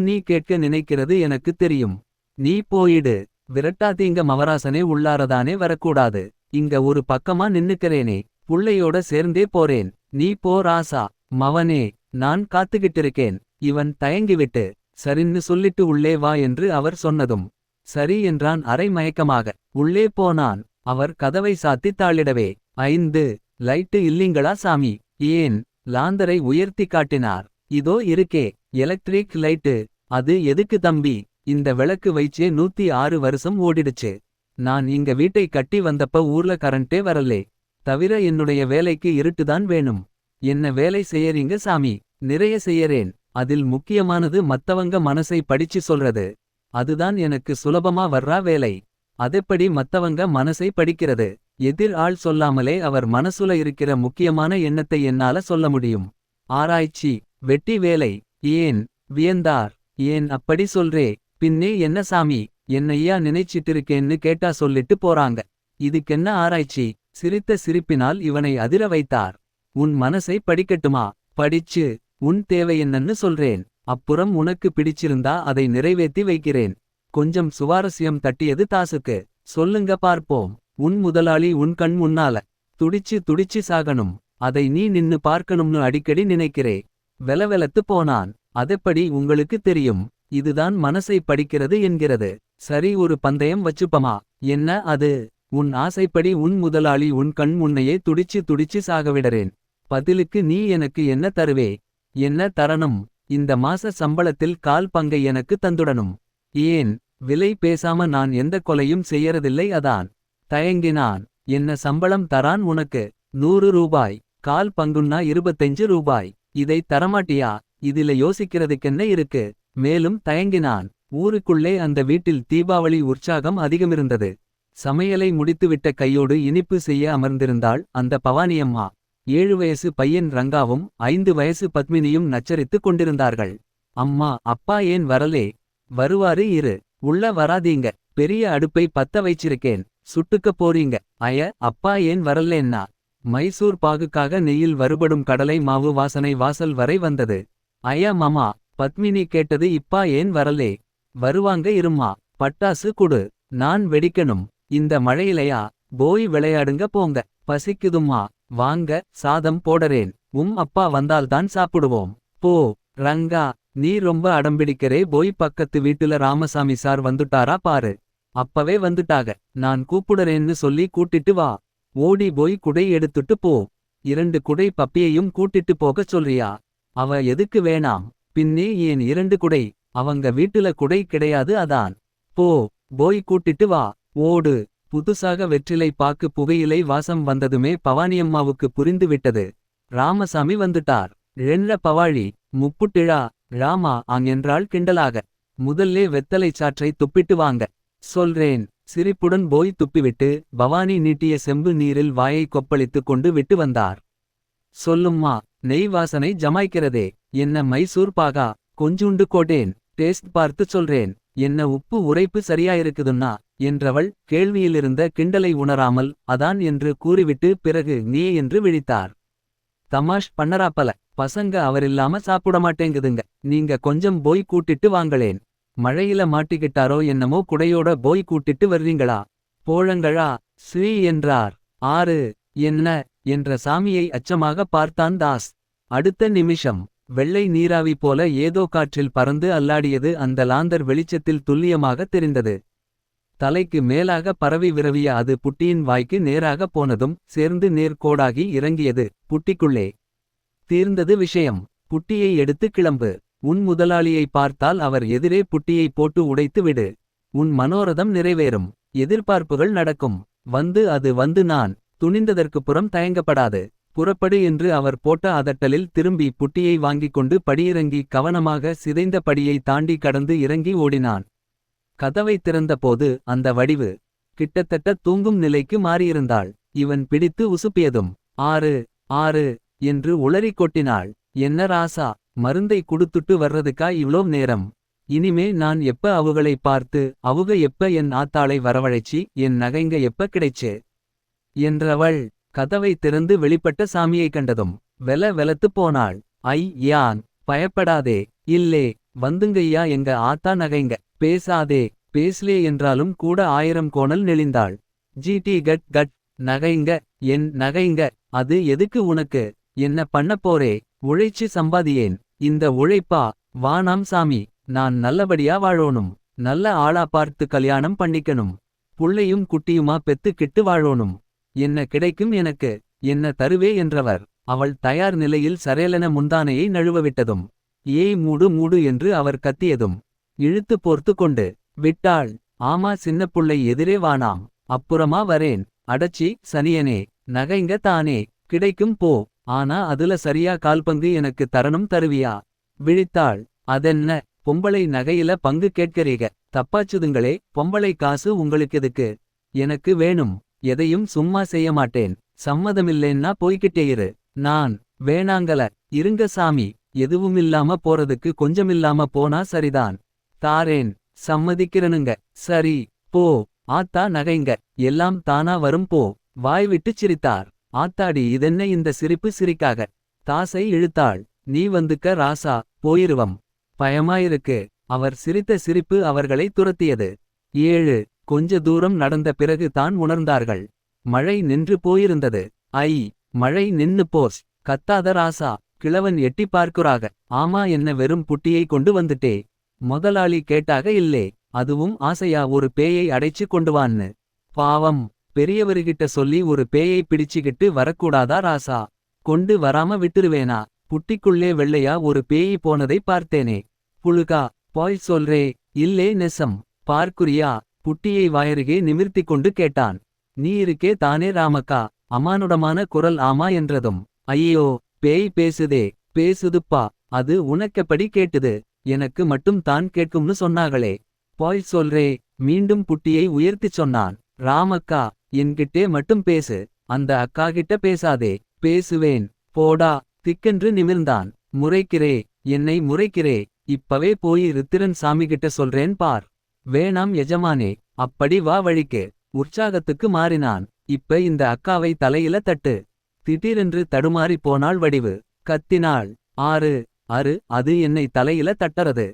நீ கேட்க நினைக்கிறது எனக்கு தெரியும். நீ போயிடு. விரட்டாதீங்க மவராசனே. உள்ளாரதானே வரக்கூடாது. இங்க ஒரு பக்கமா நின்னுக்கிறேனே. புள்ளையோட சேர்ந்தே போறேன். நீ போ ராசா. மவனே. நான் காத்துக்கிட்டிருக்கேன். இவன் தயங்கிவிட்டு. சரின்னு சொல்லிட்டு உள்ளே வா என்று அவர் சொன்னதும் சரி என்றான் அரை மயக்கமாக. உள்ளே போனான். அவர் கதவை சாத்தி தாளிடவே 5 லைட்டு இல்லீங்களா சாமி. ஏன். லாந்தரை உயர்த்தி காட்டினார். இதோ இருக்கே. Electric light. அது எதுக்கு தம்பி? இந்த விளக்கு வைச்சே 106 வருஷம் ஓடிடுச்சு. நான் இங்க வீட்டை கட்டி வந்தப்ப ஊர்ல கரண்டே வரலே. தவிர என்னுடைய வேலைக்கு இருட்டுதான் வேணும். என்ன வேலை செய்யறீங்க சாமி? நிறைய செய்யறேன். அதில் முக்கியமானது மத்தவங்க மனசை படிச்சு சொல்றது. அதுதான் எனக்கு சுலபமா வர்றா வேலை. அதெப்படி மத்தவங்க மனசை படிக்கிறது? எதிர் ஆள் சொல்லாமலே அவர் மனசுல இருக்கிற முக்கியமான எண்ணத்தை என்னால சொல்ல முடியும். ஆராய்ச்சி. வெட்டி வேலை. ஏன்? வியந்தார். ஏன் அப்படி சொல்றே? பின்னே என்ன சாமி? என்னையா நினைச்சிட்டிருக்கேன்னு கேட்டா சொல்லிட்டு போறாங்க. இதுக்கென்ன ஆராய்ச்சி? சிரித்த சிரிப்பினால் இவனை அதிர வைத்தார். உன் மனசை படிக்கட்டுமா? படிச்சு. உன் தேவை என்னன்னு சொல்றேன். அப்புறம் உனக்கு பிடிச்சிருந்தா அதை நிறைவேத்தி வைக்கிறேன். கொஞ்சம் சுவாரஸ்யம் தட்டியது தாசுக்கு. சொல்லுங்க பார்ப்போம். உன் முதலாளி உன் கண் முன்னால துடிச்சு துடிச்சு சாகணும். அதை நீ நின்னு பார்க்கணும்னு அடிக்கடி நினைக்கிறே. வெலவெலத்து போனான். அதெப்படி உங்களுக்கு தெரியும்? இதுதான் மனசை படிக்கிறது என்கிறது. சரி, ஒரு பந்தயம் வச்சுப்பமா? என்ன அது? உன் ஆசைப்படி உன் முதலாளி உன் கண் முன்னையே துடிச்சு துடிச்சு சாகவிடறேன். பதிலுக்கு நீ எனக்கு என்ன தருவே? என்ன தரணும்? இந்த மாச சம்பளத்தில் 1/4 பங்கை எனக்கு தந்துடணும். ஏன்? விலை பேசாம நான் எந்த கொலையும் செய்யறதில்லை அதான். தயங்கினான். என்ன சம்பளம் தரான் உனக்கு? 100 ரூபாய். 1/4 பங்குன்னா 25 ரூபாய். இதை தரமாட்டியா? இதில யோசிக்கிறதுக்கென்ன இருக்கு? மேலும் தயங்கினான். ஊருக்குள்ளே அந்த வீட்டில் தீபாவளி உற்சாகம் அதிகமிருந்தது. சமையலை முடித்துவிட்ட கையோடு இனிப்பு செய்ய அமர்ந்திருந்தாள் அந்த பவானியம்மா. 7 வயசு பையன் ரங்காவும் 5 வயசு பத்மினியும் நச்சரித்துக் கொண்டிருந்தார்கள். அம்மா, அப்பா ஏன் வரலே? வருவாரு இரு. உள்ள வராதீங்க. பெரிய அடுப்பை பத்த வைச்சிருக்கேன். சுட்டுக்க போறீங்க. அப்பா ஏன் வரலேன்னா? மைசூர் பாகுக்காக நெய்யில் வறுபடும் கடலை மாவு வாசனை வாசல் வரை வந்தது. மாமா. பத்மினி கேட்டது. இப்பா ஏன் வரலே? வருவாங்க இரும்மா. பட்டாசு குடு. நான் வெடிக்கணும். இந்த மழையிலையா? போய் விளையாடுங்க போங்க. பசிக்குதும்மா. வாங்க, சாதம் போடறேன். அப்பா வந்தால்தான் சாப்பிடுவோம். போ. ரங்கா, நீ ரொம்ப அடம்பிடிக்கரே. போய் பக்கத்து வீட்டுல ராமசாமி சார் வந்துட்டாரா பாரு. அப்பவே வந்துட்டாக. நான் கூப்பிடுறேன்னு சொல்லி கூட்டிட்டு வா. ஓடி போய் குடை எடுத்துட்டு போ. 2 குடை பப்பியையும் கூட்டிட்டு போகச் சொல்றியா? அவ எதுக்கு வேணாம்? பின்னே ஏன் 2 குடை? அவங்க வீட்டுல குடை கிடையாது அதான். போ. போய் கூட்டிட்டு வா. ஓடு. புதுசாக வெற்றிலை பாக்கு புகையிலை வாசம் வந்ததுமே பவானியம்மாவுக்கு புரிந்துவிட்டது. ராமசாமி வந்துட்டார். ரெண்ட பவாழி. முப்புட்டிழா. ராமா என்றாள் கிண்டலாக. முதல்லே வெத்தலை சாற்றை துப்பிட்டு வாங்க. சொல்றேன். சிரிப்புடன் போய் துப்பிவிட்டு பவானி நீட்டிய செம்பு நீரில் வாயை கொப்பளித்து கொண்டு விட்டு வந்தார். சொல்லும்மா. நெய் வாசனை ஜமாய்க்கிறதே. என்ன மைசூர் பாகா? கொஞ்சுண்டு கோடேன். டேஸ்ட் பார்த்து சொல்றேன். என்ன உப்பு உரைப்பு சரியாயிருக்குதுன்னா என்றவள் கேள்வியிலிருந்த கிண்டலை உணராமல் அதான் என்று கூறிவிட்டு பிறகு நீ என்று விழித்தார். தமாஷ் பண்ணறாப்பல. பசங்க அவரில்லாம சாப்பிடமாட்டேங்குதுங்க. நீங்க கொஞ்சம் போய் கூட்டிட்டு வாங்களேன். மழையில மாட்டிக்கிட்டாரோ என்னமோ குடையோட போய் கூட்டிட்டு வர்றீங்களா? போழங்களா? ஸ்ரீ என்றார். 6. என்ன? என்ற சாமியை அச்சமாக பார்த்தான் தாஸ். அடுத்த நிமிஷம் வெள்ளை நீராவி போல ஏதோ காற்றில் பறந்து அல்லாடியது. அந்த லாந்தர் வெளிச்சத்தில் துல்லியமாக தெரிந்தது. தலைக்கு மேலாக பரவி விரவிய அது புட்டியின் வாய்க்கு நேராக போனதும் சேர்ந்து நேர்கோடாகி இறங்கியது புட்டிக்குள்ளே. தீர்ந்தது விஷயம். புட்டியை எடுத்து கிளம்பு. உன் முதலாளியை பார்த்தால் அவர் எதிரே புட்டியை போட்டு உடைத்து விடு. உன் மனோரதம் நிறைவேறும். எதிர்பார்ப்புகள் நடக்கும். வந்து நான் துணிந்ததற்கு புறம் தயங்கப்படாது. புறப்படு என்று அவர் போட்ட அதட்டலில் திரும்பி புட்டியை வாங்கிக் கொண்டு படியிறங்கி கவனமாக சிதைந்த படியை தாண்டி கடந்து இறங்கி ஓடினான். கதவை திறந்தபோது அந்த வடிவு கிட்டத்தட்ட தூங்கும் நிலைக்கு மாறியிருந்தாள். இவன் பிடித்து உசுப்பியதும் 6 என்று உளறி கொட்டினாள். என்ன ராசா, மருந்தை குடுத்துட்டு வர்றதுக்கா இவ்ளோ நேரம்? இனிமே நான் எப்ப அவுகளை பார்த்து அவுக எப்ப என் ஆத்தாளை வரவழைச்சி என் நகைங்க எப்ப கிடைச்சு என்றவள். கதவை திறந்து வெளிப்பட்ட சாமியை கண்டதும் வெலத்து போனாள். யான் பயப்படாதே. இல்லே, வந்துங்கய்யா எங்க ஆத்தா நகைங்க. பேசாதே. பேஸ்லே என்றாலும் கூட 1000 கோணல் நெளிந்தாள். GT cut நகைங்க. என் நகைங்க. அது எதுக்கு உனக்கு? என்ன பண்ண போரே? உழைச்சு சம்பாதியேன். இந்த உழைப்பா? வானாம் சாமி. நான் நல்லபடியா வாழோனும். நல்ல ஆளா பார்த்து கல்யாணம் பண்ணிக்கணும். புள்ளையும் குட்டியுமா பெத்துக்கிட்டு வாழோனும். என்ன கிடைக்கும் எனக்கு? என்ன தருவே என்றவர். அவள் தயார் நிலையில் சரேலென முந்தானையை நழுவவிட்டதும் ஏய் மூடு மூடு என்று அவர் கத்தியதும் இழுத்து போர்த்து கொண்டு விட்டாள். ஆமா சின்னப்புள்ளை எதிரே வானாம். அப்புறமா வரேன். அடச்சி சனியனே. நகைங்க தானே கிடைக்கும் போ. ஆனா அதுல சரியா கால்பங்கு எனக்கு தரணும் தருவியா? விழித்தாள். அதென்ன பொம்பளை நகையில பங்கு கேட்கறீக? தப்பாச்சுதுங்களே. பொம்பளை காசு உங்களுக்கெதுக்கு? எனக்கு வேணும். எதையும் சும்மா செய்ய மாட்டேன். சம்மதமில்லேன்னா போய்கிட்டே இரு. நான் வேணாங்கல. இருங்க சாமி. எதுவுமில்லாம போறதுக்கு கொஞ்சமில்லாம போனா சரிதான். தாரேன். சம்மதிக்கிறனுங்க. சரி போ. ஆத்தா நகைங்க எல்லாம் தானா வரும் போ. வாய் விட்டுச் சிரித்தார். ஆத்தாடி இதென்ன இந்த சிரிப்பு சிரிக்காக? தாசை இழுத்தாள். நீ வந்துக்க ராசா. போயிருவம். பயமாயிருக்கு. அவர் சிரித்த சிரிப்பு அவர்களை துரத்தியது. 7 கொஞ்ச தூரம் நடந்த பிறகு தான் உணர்ந்தார்கள். மழை நின்று போயிருந்தது. ஐ மழை நின்னு போஸ். கத்தாத ராசா. கிழவன் எட்டி பார்க்குறாக. ஆமா என்ன வெறும் புட்டியை கொண்டு வந்துட்டே. முதலாளி கேட்டாக இல்லே. அதுவும் ஆசையா ஒரு பேயை அடைச்சு கொண்டுவான்னு. பாவம். பெரியவருகிட்ட சொல்லி ஒரு பேயை பிடிச்சுகிட்டு வரக்கூடாதா ராசா? கொண்டு வராம விட்டுருவேனா? புட்டிக்குள்ளே வெள்ளையா ஒரு பேயி போனதை பார்த்தேனே. புழுகா. பாய் சொல்றே. இல்லே நெசம். பார்க்குறியா? புட்டியை வாயருகே நிமிர்த்தி கொண்டு கேட்டான். நீ இருக்கே தானே ராமக்கா? அமானுடமான குரல் ஆமா என்றதும். ஐயோ பேய் பேசுதே. பேசுதுப்பா. அது உனக்கெப்படி கேட்டுது? எனக்கு மட்டும் தான் கேட்கும்னு சொன்னாகளே. பாய் சொல்றே. மீண்டும் புட்டியை உயர்த்திச் சொன்னான். ராமக்கா என்கிட்டே மட்டும் பேசு. அந்த அக்கா கிட்ட பேசாதே. பேசுவேன். போடா. திக்கென்று நிமிர்ந்தான். முறைக்கிறே. என்னை முறைக்கிறே. இப்பவே போய் ருத்திரன் சாமிகிட்ட சொல்றேன் பார். வேணாம் எஜமானே. அப்படி வா வழிக்கு. உற்சாகத்துக்கு மாறினான். இப்ப இந்த அக்காவை தலையில தட்டு. திடீரென்று தடுமாறி போனாள் வடிவு. கத்தினாள். ஆறு அரு அது என்னை தலையில தட்டறது.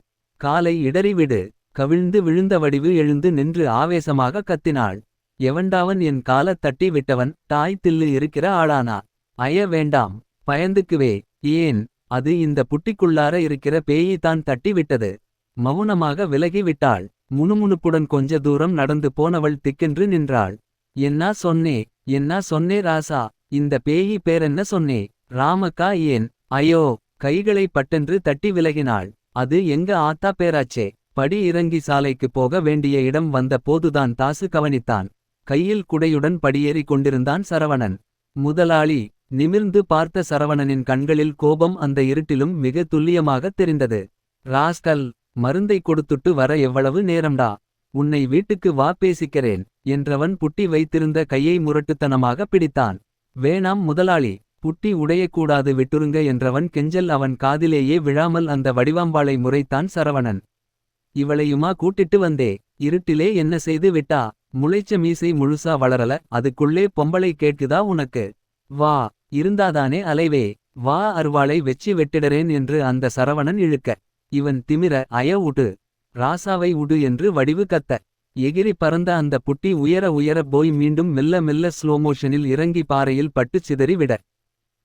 காலை இடறிவிடு. கவிழ்ந்து விழுந்த வடிவு எழுந்து நின்று ஆவேசமாக கத்தினாள். எவன்டாவன் என் காலத் தட்டி விட்டவன்? தாய் தில்லு இருக்கிற ஆளானா? அய வேண்டாம். பயந்துக்குவே. ஏன்? அது இந்த புட்டிக்குள்ளார இருக்கிற பேயி தான் தட்டி விட்டது. மவுனமாக விலகி விட்டாள். முணுமுணுப்புடன் கொஞ்ச தூரம் நடந்து போனவள் திக்கென்று நின்றாள். என்னா சொன்னே? என்னா சொன்னே ராசா? இந்த பேயி பேரென்ன சொன்னே? ராமக்கா ஏன்? ஐயோ. கைகளை பட்டென்று தட்டி விலகினாள். அது எங்க ஆத்தா பேராச்சே. படி இறங்கி சாலைக்கு போக வேண்டிய இடம் வந்த போதுதான் தாசு கவனித்தான். கையில் குடையுடன் படியேறி கொண்டிருந்தான் சரவணன். முதலாளி. நிமிர்ந்து பார்த்த சரவணனின் கண்களில் கோபம் அந்த இருட்டிலும் மிக துல்லியமாகத் தெரிந்தது. ராஸ்கல். மருந்தை கொடுத்துட்டு வர எவ்வளவு நேரம்டா? உன்னை வீட்டுக்கு வா பேசிக்கிறேன் என்றவன் புட்டி வைத்திருந்த கையை முரட்டுத்தனமாக பிடித்தான். வேணாம் முதலாளி. புட்டி உடையக்கூடாது விட்டுருங்க என்றவன் கெஞ்சல் அவன் காதிலேயே விழாமல் அந்த வடிவாம்பாளை முறைத்தான் சரவணன். இவளையுமா கூட்டிட்டு வந்தே? இருட்டிலே என்ன செய்து விட்டா? முளைச்ச மீசை முழுசா வளரல. அதுக்குள்ளே பொம்பளை கேட்குதா உனக்கு? வா. இருந்தாதானே அலைவே. வா அருவாளை வெச்சி வெட்டிடறேன் என்று அந்த சரவணன் இழுக்க. இவன் திமிர அய உடு. ராசாவை உடு என்று வடிவு கத்த. எகிரி பறந்த அந்த புட்டி உயர உயர போய் மீண்டும் மெல்ல மெல்ல ஸ்லோமோஷனில் இறங்கி பாறையில் பட்டுச் சிதறி விட.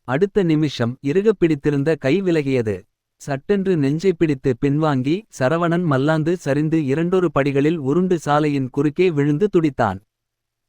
அடுத்த நிமிஷம் இறுகப் பிடித்திருந்த கை விலகியது. சட்டென்று நெஞ்சை பிடித்து பின்வாங்கி சரவணன் மல்லாந்து சரிந்து 2 படிகளில் உருண்டு சாலையின் குறுக்கே விழுந்து துடித்தான்.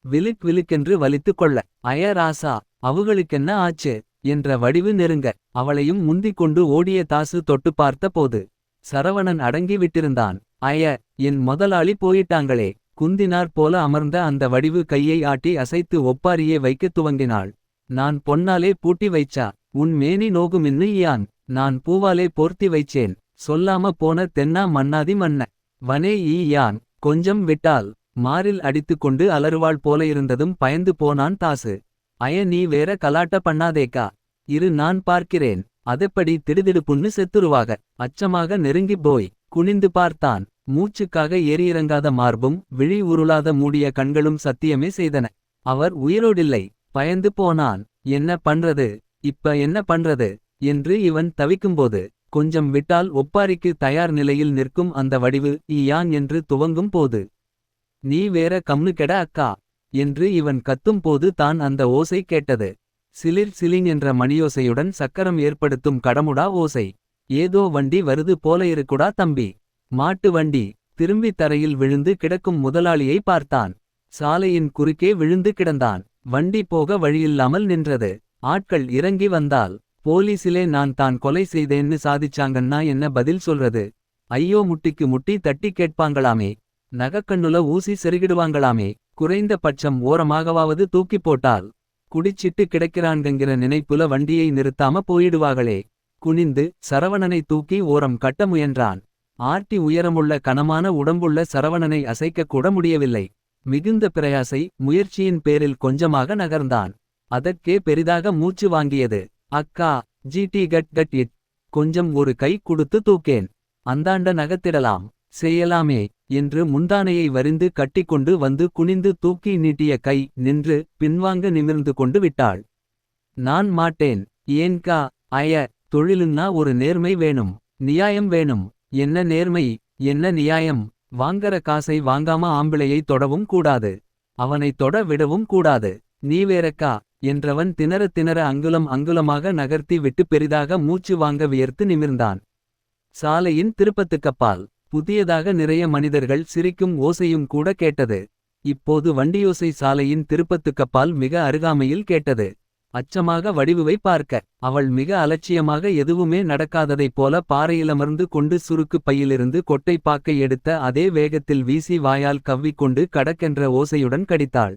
விலுக் விலுக்கென்று வலித்து கொள்ள. அய ராசா. அவுகளுக்கென்ன ஆச்சு? என்ற வடிவு நெருங்க. அவளையும் முந்திக் கொண்டு ஓடிய தாசு தொட்டு பார்த்த போது சரவணன் அடங்கி விட்டிருந்தான். அய. என் முதலாளி போயிட்டாங்களே. குந்தினார் போல அமர்ந்த அந்த வடிவு கையை ஆட்டி அசைத்து ஒப்பாரியே வைக்கத் துவங்கினாள். நான் பொன்னாலே பூட்டி வைச்சா. உன் மேனி நோகுமின்னு யான். நான் பூவாலே போர்த்தி வைச்சேன். சொல்லாம போன தென்னா மன்னாதி மன்ன. வனே யான். கொஞ்சம் விட்டால். மாரில் அடித்துக்கொண்டு அலறுவாள் போல இருந்ததும் பயந்து போனான் தாசு. அய நீ வேற கலாட்ட பண்ணாதேக்கா. இரு நான் பார்க்கிறேன். அதெப்படி திடுதிடுப்புன்னு செத்துருவாக. அச்சமாக நெருங்கி போய் குனிந்து பார்த்தான். மூச்சுக்காக ஏறியிறங்காத மார்பும் விழி உருளாத மூடிய கண்களும் சத்தியமே செய்தன. அவர் உயிரோடில்லை. பயந்து போனான். என்ன பண்றது? இப்ப என்ன பண்றது? என்று இவன் தவிக்கும்போது கொஞ்சம் விட்டால் ஒப்பாரிக்கு தயார் நிலையில் நிற்கும் அந்த வடிவு யான் என்று துவங்கும் போது. நீ வேற கம்னு கெட அக்கா. என்று இவன் கத்தும் போது தான் அந்த ஓசை கேட்டது. சிலிர் சிலிங் என்ற மணியோசையுடன் சக்கரம் ஏற்படுத்தும் கடமுடா ஓசை. ஏதோ வண்டி வருது போல இருக்குடா தம்பி. மாட்டு வண்டி. திரும்பி தரையில் விழுந்து கிடக்கும் முதலாளியை பார்த்தான். சாலையின் குறுக்கே விழுந்து கிடந்தான். வண்டி போக வழியில்லாமல் நின்றது. ஆட்கள் இறங்கி வந்தால் போலீசிலே நான் தான் கொலை செய்தேன்னு சாதிச்சாங்கன்னா என்ன பதில் சொல்றது. ஐயோ முட்டிக்கு முட்டி தட்டி கேட்பாங்களாமே. நகக்கண்ணுல ஊசி செருகிடுவாங்களாமே. குறைந்த பட்சம் ஓரமாகவாவது தூக்கி போட்டால். குடிச்சிட்டு கிடைக்கிறான்கிற நினைப்புல வண்டியை நிறுத்தாம போயிடுவாகளே. குனிந்து சரவணனை தூக்கி ஓரம் கட்ட முயன்றான். ஆர்டி உயரமுள்ள கனமான உடம்புள்ள சரவணனை அசைக்க கூட முடியவில்லை. மிகுந்த பிரயாசை முயற்சியின் பேரில் கொஞ்சமாக நகர்ந்தான். அதற்கே பெரிதாக மூச்சு வாங்கியது. அக்கா ஜிடி கட் கட் இட். கொஞ்சம் ஒரு கை குடுத்து தூக்கேன். அந்தாண்ட நகத்திடலாம். செய்யலாமே என்று முந்தானையை வரிந்து கட்டிக்கொண்டு வந்து குனிந்து தூக்கி நீட்டிய கை நின்று பின்வாங்க நிமிர்ந்து கொண்டு விட்டாள். நான் மாட்டேன். ஏன்கா. அய தொழிலுன்னா ஒரு நேர்மை வேணும். நியாயம் வேணும். என்ன நேர்மை என்ன நியாயம். வாங்கற காசை வாங்காம ஆம்பிளையை தொடவும் கூடாது. அவனை தொட விடவும் கூடாது. நீ வேறக்கா என்றவன் திணற திணற அங்குலம் அங்குலமாக நகர்த்தி விட்டு பெரிதாக மூச்சு வாங்க வியர்த்து நிமிர்ந்தான். சாலையின் திருப்பத்துக்கப்பால் புதியதாக நிறைய மனிதர்கள் சிரிக்கும் ஓசையும் கூட கேட்டது. இப்போது வண்டியோசை சாலையின் திருப்பத்துக்கப்பால் மிக அருகாமையில் கேட்டது. அச்சமாக வடிவுவை பார்க்க அவள் மிக அலட்சியமாக எதுவுமே நடக்காததைப் போல பாறையிலமர்ந்து கொண்டு சுருக்கு பையிலிருந்து கொட்டை பாக்கை எடுத்த அதே வேகத்தில் வீசி வாயால் கவ்விக்கொண்டு கடக்கென்ற ஓசையுடன் கடித்தாள்.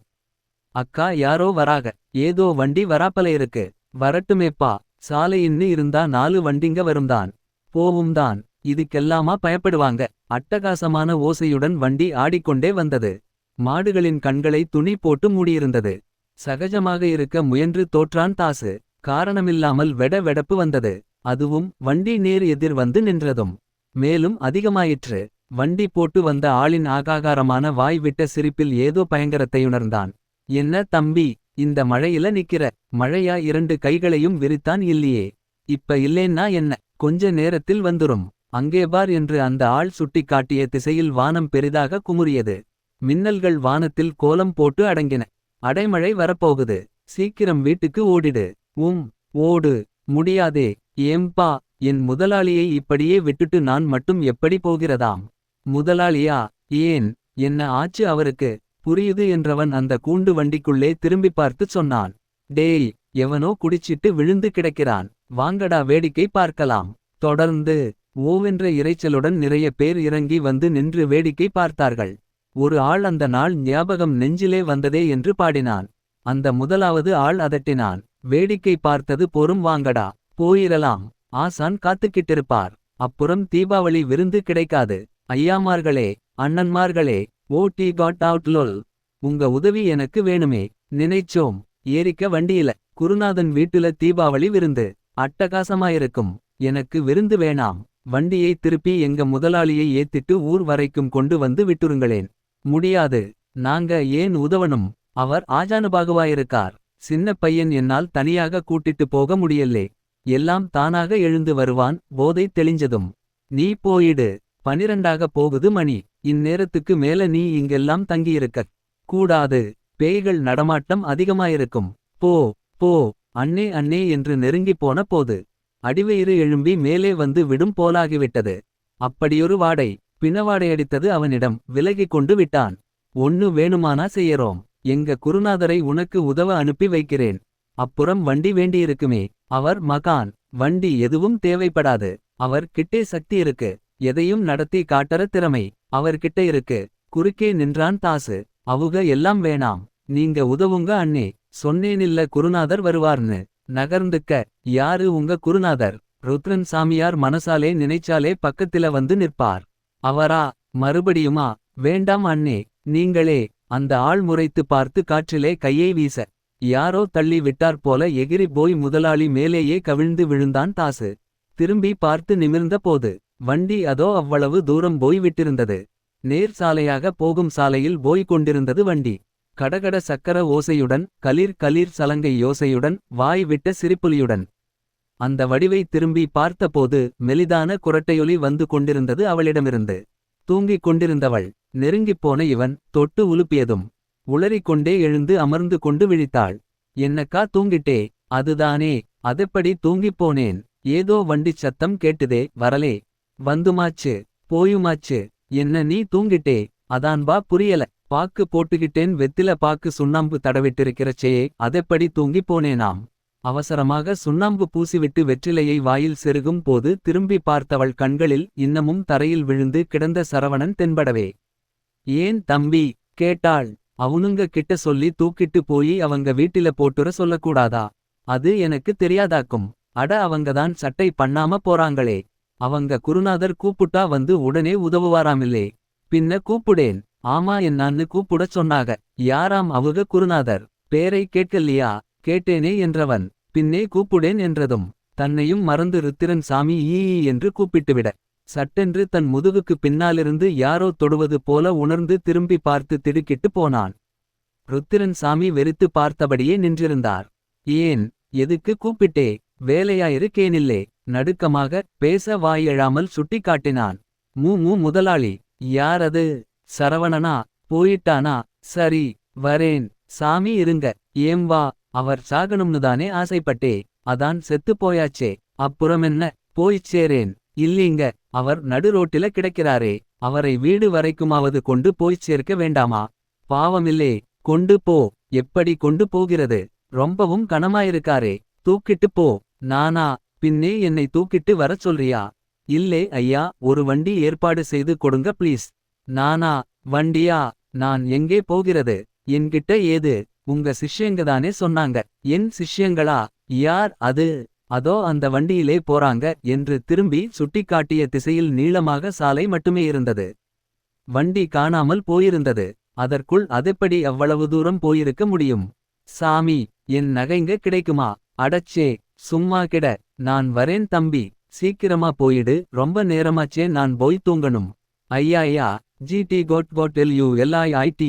அக்கா யாரோ வராக. ஏதோ வண்டி வராப்பல இருக்கு. வரட்டுமேப்பா. சாலையின்னு இருந்தா 4 வண்டிங்க வரும்தான். போவும்தான். இதுக்கெல்லாமா பயப்படுவாங்க. அட்டகாசமான ஓசையுடன் வண்டி ஆடிக்கொண்டே வந்தது. மாடுகளின் கண்களை துணி போட்டு மூடியிருந்தது. சகஜமாக இருக்க முயன்று தோற்றான் தாசு. காரணமில்லாமல் வெட வெடப்பு வந்தது. அதுவும் வண்டி நேர் எதிர் வந்து நின்றதும் மேலும் அதிகமாயிற்று. வண்டி போட்டு வந்த ஆளின் ஆகாகாரமான வாய் விட்ட சிரிப்பில் ஏதோ பயங்கரத்தையுணர்ந்தான். என்ன தம்பி இந்த மழையில நிக்கிற. மழையா 2 கைகளையும் விரித்தான். இல்லையே. இப்ப இல்லேன்னா என்ன. கொஞ்ச நேரத்தில் வந்துரும். அங்கே பார் என்று அந்த ஆள் சுட்டி காட்டிய திசையில் வானம் பெரிதாக குமுறியது. மின்னல்கள் வானத்தில் கோலம் போட்டு அடங்கின. அடைமழை வரப்போகுது. சீக்கிரம் வீட்டுக்கு ஓடிடு. ஓடு. முடியாதே. ஏம்பா என் முதலாளியை இப்படியே விட்டுட்டு நான் மட்டும் எப்படி போகிறதாம். முதலாளியா. ஏன் என்ன ஆச்சு அவருக்கு. புரியுது என்றவன் அந்த கூண்டு வண்டிக்குள்ளே திரும்பி பார்த்து சொன்னான். டேய் எவனோ குடிச்சிட்டு விழுந்து கிடக்கிறான். வாங்கடா வேடிக்கை பார்க்கலாம். தொடர்ந்து ஓவென்ற இரைச்சலுடன் நிறைய பேர் இறங்கி வந்து நின்று வேடிக்கை பார்த்தார்கள். ஒரு ஆள் அந்த நாள் ஞாபகம் நெஞ்சிலே வந்ததே என்று பாடினான். அந்த முதலாவது ஆள் அதட்டினான். வேடிக்கை பார்த்தது போரும் வாங்கடா. போயிரலாம். ஆசான் காத்துக்கிட்டிருப்பார். அப்புறம் தீபாவளி விருந்து கிடைக்காது. ஐயாமார்களே அண்ணன்மார்களே. ஓ டி காட் அவுட் லொல். உங்க உதவி எனக்கு வேணுமே. நினைச்சோம். ஏறிக்க வண்டியில குருநாதன் வீட்டுல தீபாவளி விருந்து. அட்டகாசமாயிருக்கும். எனக்கு விருந்து வேணாம். வண்டியை திருப்பி எங்க முதலாளியை ஏத்திட்டு ஊர் வரைக்கும் கொண்டு வந்து விட்டுருங்களேன். முடியாது. நாங்க ஏன் உதவணும். அவர் ஆஜானுபாகுவாயிருக்கார். சின்ன பையன் என்னால் தனியாக கூட்டிட்டு போக முடியல்லே. எல்லாம் தானாக எழுந்து வருவான் போதை தெளிஞ்சதும். நீ போயிடு. 12 போகுது மணி. இந்நேரத்துக்கு மேல நீ இங்கெல்லாம் தங்கியிருக்க கூடாது. பேய்கள் நடமாட்டம் அதிகமாயிருக்கும். போ அண்ணே அண்ணே என்று நெருங்கி போன போது அடிவயிறு எழும்பி மேலே வந்து விடும் போலாகிவிட்டது. அப்படியொரு வாடை. பிணவாடையடித்தது அவனிடம். விலகிக் கொண்டு விட்டான். ஒன்னு வேணுமானா செய்யறோம். எங்க குருநாதரை உனக்கு உதவ அனுப்பி வைக்கிறேன். அப்புறம் வண்டி வேண்டியிருக்குமே. அவர் மகான். வண்டி எதுவும் தேவைப்படாது. அவர் கிட்டே சக்தி இருக்கு. எதையும் நடத்தி காட்டற திறமை அவர்கிட்ட இருக்கு. குறுக்கே நின்றான் தாசு. அவுக எல்லாம் வேணாம். நீங்க உதவுங்க அண்ணே. சொன்னேனில்ல குருநாதர் வருவார்னு. நகர்ந்துக்க. யாரு உங்க குருநாதர். ருத்ரன் சாமியார் மனசாலே நினைச்சாலே பக்கத்தில வந்து நிற்பார். அவரா. மறுபடியுமா. வேண்டாம் அண்ணே. நீங்களே. அந்த ஆள் முறைத்து பார்த்து காற்றிலே கையை வீச யாரோ தள்ளி விட்டார் போல எகிரி போய் முதலாளி மேலேயே கவிழ்ந்து விழுந்தான் தாசு. திரும்பி பார்த்து நிமிர்ந்த போது வண்டி அதோ அவ்வளவு தூரம் போய் விட்டிருந்தது. நேர் சாலையாக போகும் சாலையில் போய் கொண்டிருந்தது வண்டி. கடகட சக்கர ஓசையுடன் கலீர் கலீர் சலங்கை யோசையுடன் வாய் விட்ட சிரிப்புலியுடன். அந்த வடிவை திரும்பி பார்த்தபோது மெலிதான குரட்டையொலி வந்து கொண்டிருந்தது அவளிடமிருந்து. தூங்கிக் கொண்டிருந்தவள் நெருங்கிப்போன இவன் தொட்டு உலுப்பியதும் உளறிக்கொண்டே எழுந்து அமர்ந்து கொண்டு விழித்தாள். என்னக்கா தூங்கிட்டே. அதுதானே. அதெப்படி தூங்கிப்போனேன். ஏதோ வண்டிச் சத்தம் கேட்டுதே. வரலே. வந்துமாச்சு. போயுமாச்சு. என்ன நீ தூங்கிட்டே. அதான்பா புரியல. பாக்கு போட்டுகிட்டேன். வெத்தில பாக்கு சுண்ணாம்பு தடவிட்டிருக்கிறச்சே. அதெப்படி தூங்கி போனேனாம். அவசரமாக சுண்ணாம்பு பூசிவிட்டு வெற்றிலையை வாயில் செருகும் போது திரும்பி பார்த்தவள் கண்களில் இன்னமும் தரையில் விழுந்து கிடந்த சரவணன் தென்படவே. ஏன் தம்பி கேட்டாள். அவனுங்க கிட்ட சொல்லி தூக்கிட்டு போயி அவங்க வீட்டில போட்டுற சொல்லக்கூடாதா? அது எனக்கு தெரியாதாக்கும். அட அவங்கதான் சட்டை பண்ணாம போறாங்களே. அவங்க குருநாதர் கூப்புட்டா வந்து உடனே உதவுவாராமில்லே. பின்ன கூப்புடேன். ஆமா என்னான்னு கூப்புடச் சொன்னாக. யாராம் அவுக குருநாதர்? பேரை கேட்கல்லியா? கேட்டேனே என்றவன். பின்னே கூப்புடேன் என்றதும் தன்னையும் மறந்து ருத்திரன் சாமி ஈ என்று கூப்பிட்டுவிட. சட்டென்று தன் முதுகுக்கு பின்னாலிருந்து யாரோ தொடுவது போல உணர்ந்து திரும்பி பார்த்து திடுக்கிட்டு போனான். ருத்திரன் சாமி வெறித்து பார்த்தபடியே நின்றிருந்தார். ஏன் எதுக்கு கூப்பிட்டே? வேலையாயிருக்கேனில்லே. நடுக்கமாக பேச வாய் எழாமல் சுட்டி காட்டினான். முதலாளி. யார் அது? சரவணனா? போயிட்டானா? சரி வரேன். சாமி இருங்க. ஏம் வா. அவர் சாகணும்னுதானே ஆசைப்பட்டே. அதான் செத்து போயாச்சே. அப்புறமென்ன? போய்ச் சேரேன். இல்லீங்க. அவர் நடு ரோட்டில கிடக்கிறாரே. அவரை வீடு வரைக்குமாவது கொண்டு போய்ச் சேர்க்க வேண்டாமா? பாவமில்லே. கொண்டு போ. எப்படி கொண்டு போகிறது? ரொம்பவும் கனமாயிருக்காரே. தூக்கிட்டு போ. நானா? பின்னே என்னை தூக்கிட்டு வரச் சொல்றியா? இல்லே ஐயா, ஒரு வண்டி ஏற்பாடு செய்து கொடுங்க ப்ளீஸ். நானா? வண்டியா? நான் எங்கே போகிறது? என்கிட்ட ஏது? உங்க சிஷ்யங்கதானே சொன்னாங்க. என் சிஷ்யங்களா? யார் அது? அதோ அந்த வண்டியிலே போறாங்க என்று திரும்பி சுட்டிக்காட்டிய திசையில் நீளமாக சாலை மட்டுமே இருந்தது. வண்டி காணாமல் போயிருந்தது. அதற்குள் அதெப்படி அவ்வளவு தூரம் போயிருக்க முடியும்? சாமி, என் நகைங்க கிடைக்குமா? அடச்சே, சும்மா கிட. நான் வரேன் தம்பி. சீக்கிரமா போயிடு. ரொம்ப நேரமாச்சே, நான் போய் தூங்கணும். ஐயா ஜிடி கோட் LIT.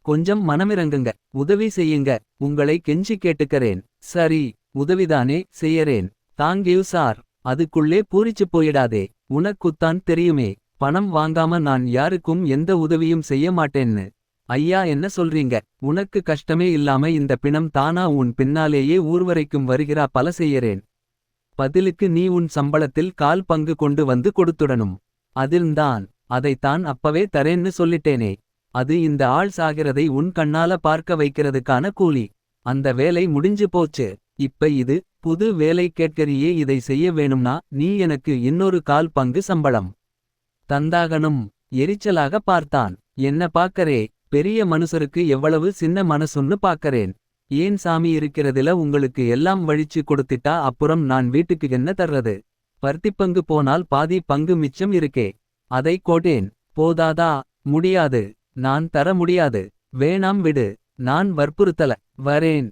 கொஞ்சம் மனமிரங்குங்க. உதவி செய்யுங்க. உங்களை கெஞ்சி கேட்டுக்கறேன். சரி, உதவிதானே செய்யறேன். தாங்கியூ சார். அதுக்குள்ளே பூரிச்சு போயிடாதே. உனக்குத்தான் தெரியுமே, பணம் வாங்காம நான் யாருக்கும் எந்த உதவியும் செய்ய மாட்டேன்னு. ஐயா என்ன சொல்றீங்க? உனக்கு கஷ்டமே இல்லாம இந்த பிணம் தானா உன் பின்னாலேயே ஊர்வரைக்கும் வருகிறா பல செய்யறேன். பதிலுக்கு நீ உன் சம்பளத்தில் 1/4 பங்கு கொண்டு வந்து கொடுத்துடணும். அதில்தான். அதைத்தான் அப்பவே தரேன்னு சொல்லிட்டேனே. அது இந்த ஆள் சாகிறதை உன் கண்ணால பார்க்க வைக்கிறதுக்கான கூலி. அந்த வேலை முடிஞ்சு போச்சு. இப்ப இது புது வேலை கேட்கறியே. இதை செய்ய வேணும்னா நீ எனக்கு இன்னொரு 1/4 பங்கு சம்பளம் தந்தாகணும். எரிச்சலாக பார்த்தான். என்ன பாக்கரே? பெரிய மனுஷருக்கு எவ்வளவு சின்ன மனசுன்னு பாக்கறேன். ஏன் சாமி இருக்கிறதுல உங்களுக்கு எல்லாம் வழிச்சு கொடுத்திட்டா அப்புறம் நான் வீட்டுக்கு என்ன தர்றது? பருத்திப்பங்கு போனால் பாதி பங்கு மிச்சம் இருக்கே. அதை கோட்டேன். போதாதா? முடியாது. நான் தர முடியாது. வேணாம் விடு. நான் வற்புறுத்தல. வரேன்.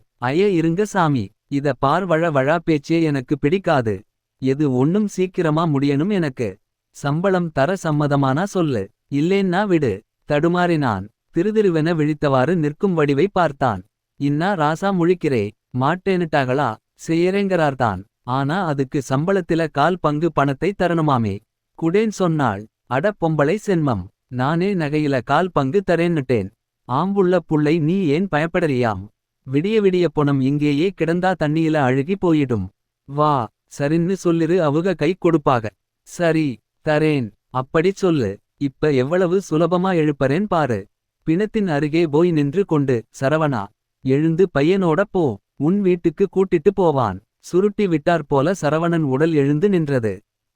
இருங்க சாமி. இத பார், வழ பேச்சே எனக்கு பிடிக்காது. எது ஒண்ணும் சீக்கிரமா முடியணும் எனக்கு. சம்பளம் தர சம்மதமானா சொல்லு. இல்லேன்னா விடு. தடுமாறினான். திருதிருவென விழித்தவாறு நிற்கும் வடிவை பார்த்தான். இன்னா ராசா முழிக்கிறே. மாட்டேனுட்டாகளா? செய்யறேங்கிறார்தான். ஆனா அதுக்கு சம்பளத்தில 1/4 பங்கு பணத்தை தரணுமாமே. குடேன் சொன்னாள். அட பொம்பளை சென்மம். நானே நகையில 1/4 பங்கு தரேன்னுட்டேன். ஆம்புள்ள புள்ளை நீ ஏன் பயப்படறியாம்? விடிய பொணம் இங்கேயே கிடந்தா தண்ணியில அழுகி போயிடும். வா. சரின்னு சொல்லிரு. அவுக கை கொடுப்பாக. சரி தரேன். அப்படிச் சொல்லு. இப்ப எவ்வளவு சுலபமா எழுப்பறேன் பாரு. பிணத்தின் அருகே போய் நின்று கொண்டு, சரவணா, எழுந்து பையனோட போ. உன் வீட்டுக்கு கூட்டிட்டு போவான். சுருட்டி விட்டார் போல சரவணன் உடல் எழுந்து நின்றது.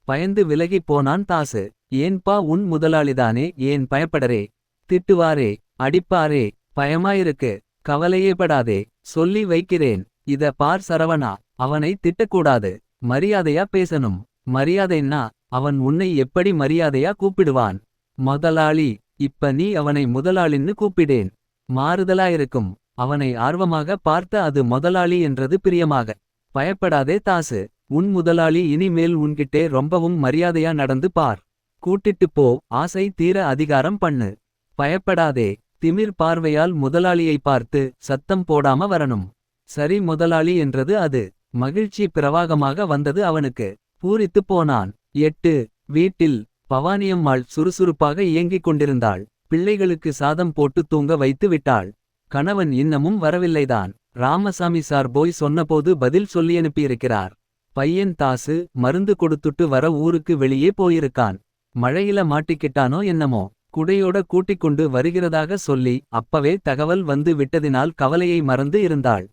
பயந்து விலகிப் போனான் தாசு. ஏன்பா, உன் முதலாளிதானே, ஏன் பயப்படரே? திட்டுவாரே, அடிப்பாரே, பயமாயிருக்கு. கவலையேபடாதே, சொல்லி வைக்கிறேன். இத பார் சரவணா, அவனை திட்டக்கூடாது. மரியாதையா பேசணும். மரியாதைன்னா அவன் உன்னை எப்படி மரியாதையா கூப்பிடுவான்? முதலாளி. இப்ப நீ அவனை முதலாளின்னு கூப்பிடேன். மாறுதலாயிருக்கும். அவனை ஆர்வமாக பார்த்த அது முதலாளி என்றது பிரியமாக. பயப்படாதே தாசு. உன் முதலாளி இனிமேல் உன்கிட்டே ரொம்பவும் மரியாதையா நடந்து பார். கூட்டிட்டு போ. ஆசை தீர அதிகாரம் பண்ணு. பயப்படாதே. திமிர் பார்வையால் முதலாளியை பார்த்து சத்தம் போடாம வரணும். சரி முதலாளி என்றது அது. மகிழ்ச்சி பிரவாகமாக வந்தது அவனுக்கு. பூரித்து போனான். 8. வீட்டில் பவானியம்மாள் சுறுசுறுப்பாக இயங்கிக் கொண்டிருந்தாள். பிள்ளைகளுக்கு சாதம் போட்டு தூங்க வைத்து விட்டாள். கணவன் இன்னமும் வரவில்லைதான். ராமசாமி சார் போய் சொன்னபோது பதில் சொல்லியனுப்பியிருக்கிறார். பையன் தாசு மருந்து கொடுத்துட்டு வர ஊருக்கு வெளியே போயிருக்கான். மழையில மாட்டிக்கிட்டானோ என்னமோ. குடையோட கூட்டிக் கொண்டு வருகிறதாக சொல்லி அப்பவே தகவல் வந்து விட்டதினால் கவலையை மறந்து இருந்தாள்.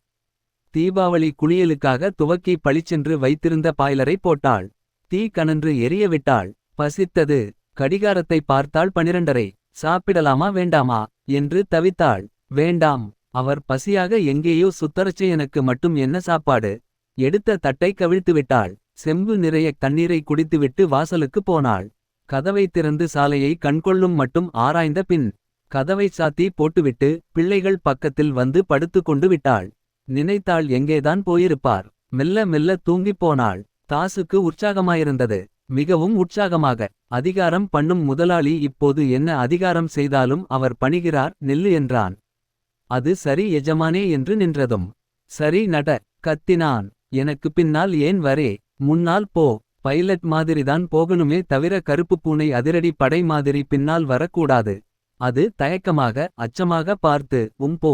தீபாவளி குளியலுக்காக துவக்கி பளிச்சென்று வைத்திருந்த பாய்லரை போட்டாள். தீ கனன்று எரிய விட்டாள். பசித்தது. கடிகாரத்தை பார்த்தாள் 12:30. சாப்பிடலாமா வேண்டாமா என்று தவித்தாள். வேண்டாம். அவர் பசியாக எங்கேயோ சுத்தரச்சே, எனக்கு மட்டும் என்ன சாப்பாடு. எடுத்த தட்டை கவிழ்த்துவிட்டாள். செம்பு நிறைய தண்ணீரை குடித்துவிட்டு வாசலுக்கு போனாள். கதவை திறந்து சாலையை கண்கொள்ளும் மட்டும் ஆராய்ந்த பின் கதவை சாத்தி போட்டுவிட்டு பிள்ளைகள் பக்கத்தில் வந்து படுத்து கொண்டு விட்டாள். நினைத்தாள் எங்கேதான் போயிருப்பார். மெல்ல மெல்ல தூங்கிப் போனாள். தாசுக்கு உற்சாகமாயிருந்தது. மிகவும் உற்சாகமாக. அதிகாரம் பண்ணும் முதலாளி இப்போது என்ன அதிகாரம் செய்தாலும் அவர் பணிகிறார், நில்லு என்றான். அது சரி எஜமானே என்று நின்றதும். சரி நட. கத்தினான். எனக்கு பின்னால் ஏன் வரே? முன்னால் போ. பைலட் மாதிரிதான் போகணுமே தவிர கருப்பு பூனை அதிரடி படை மாதிரி பின்னால் வரக்கூடாது. அது தயக்கமாக அச்சமாக பார்த்து போ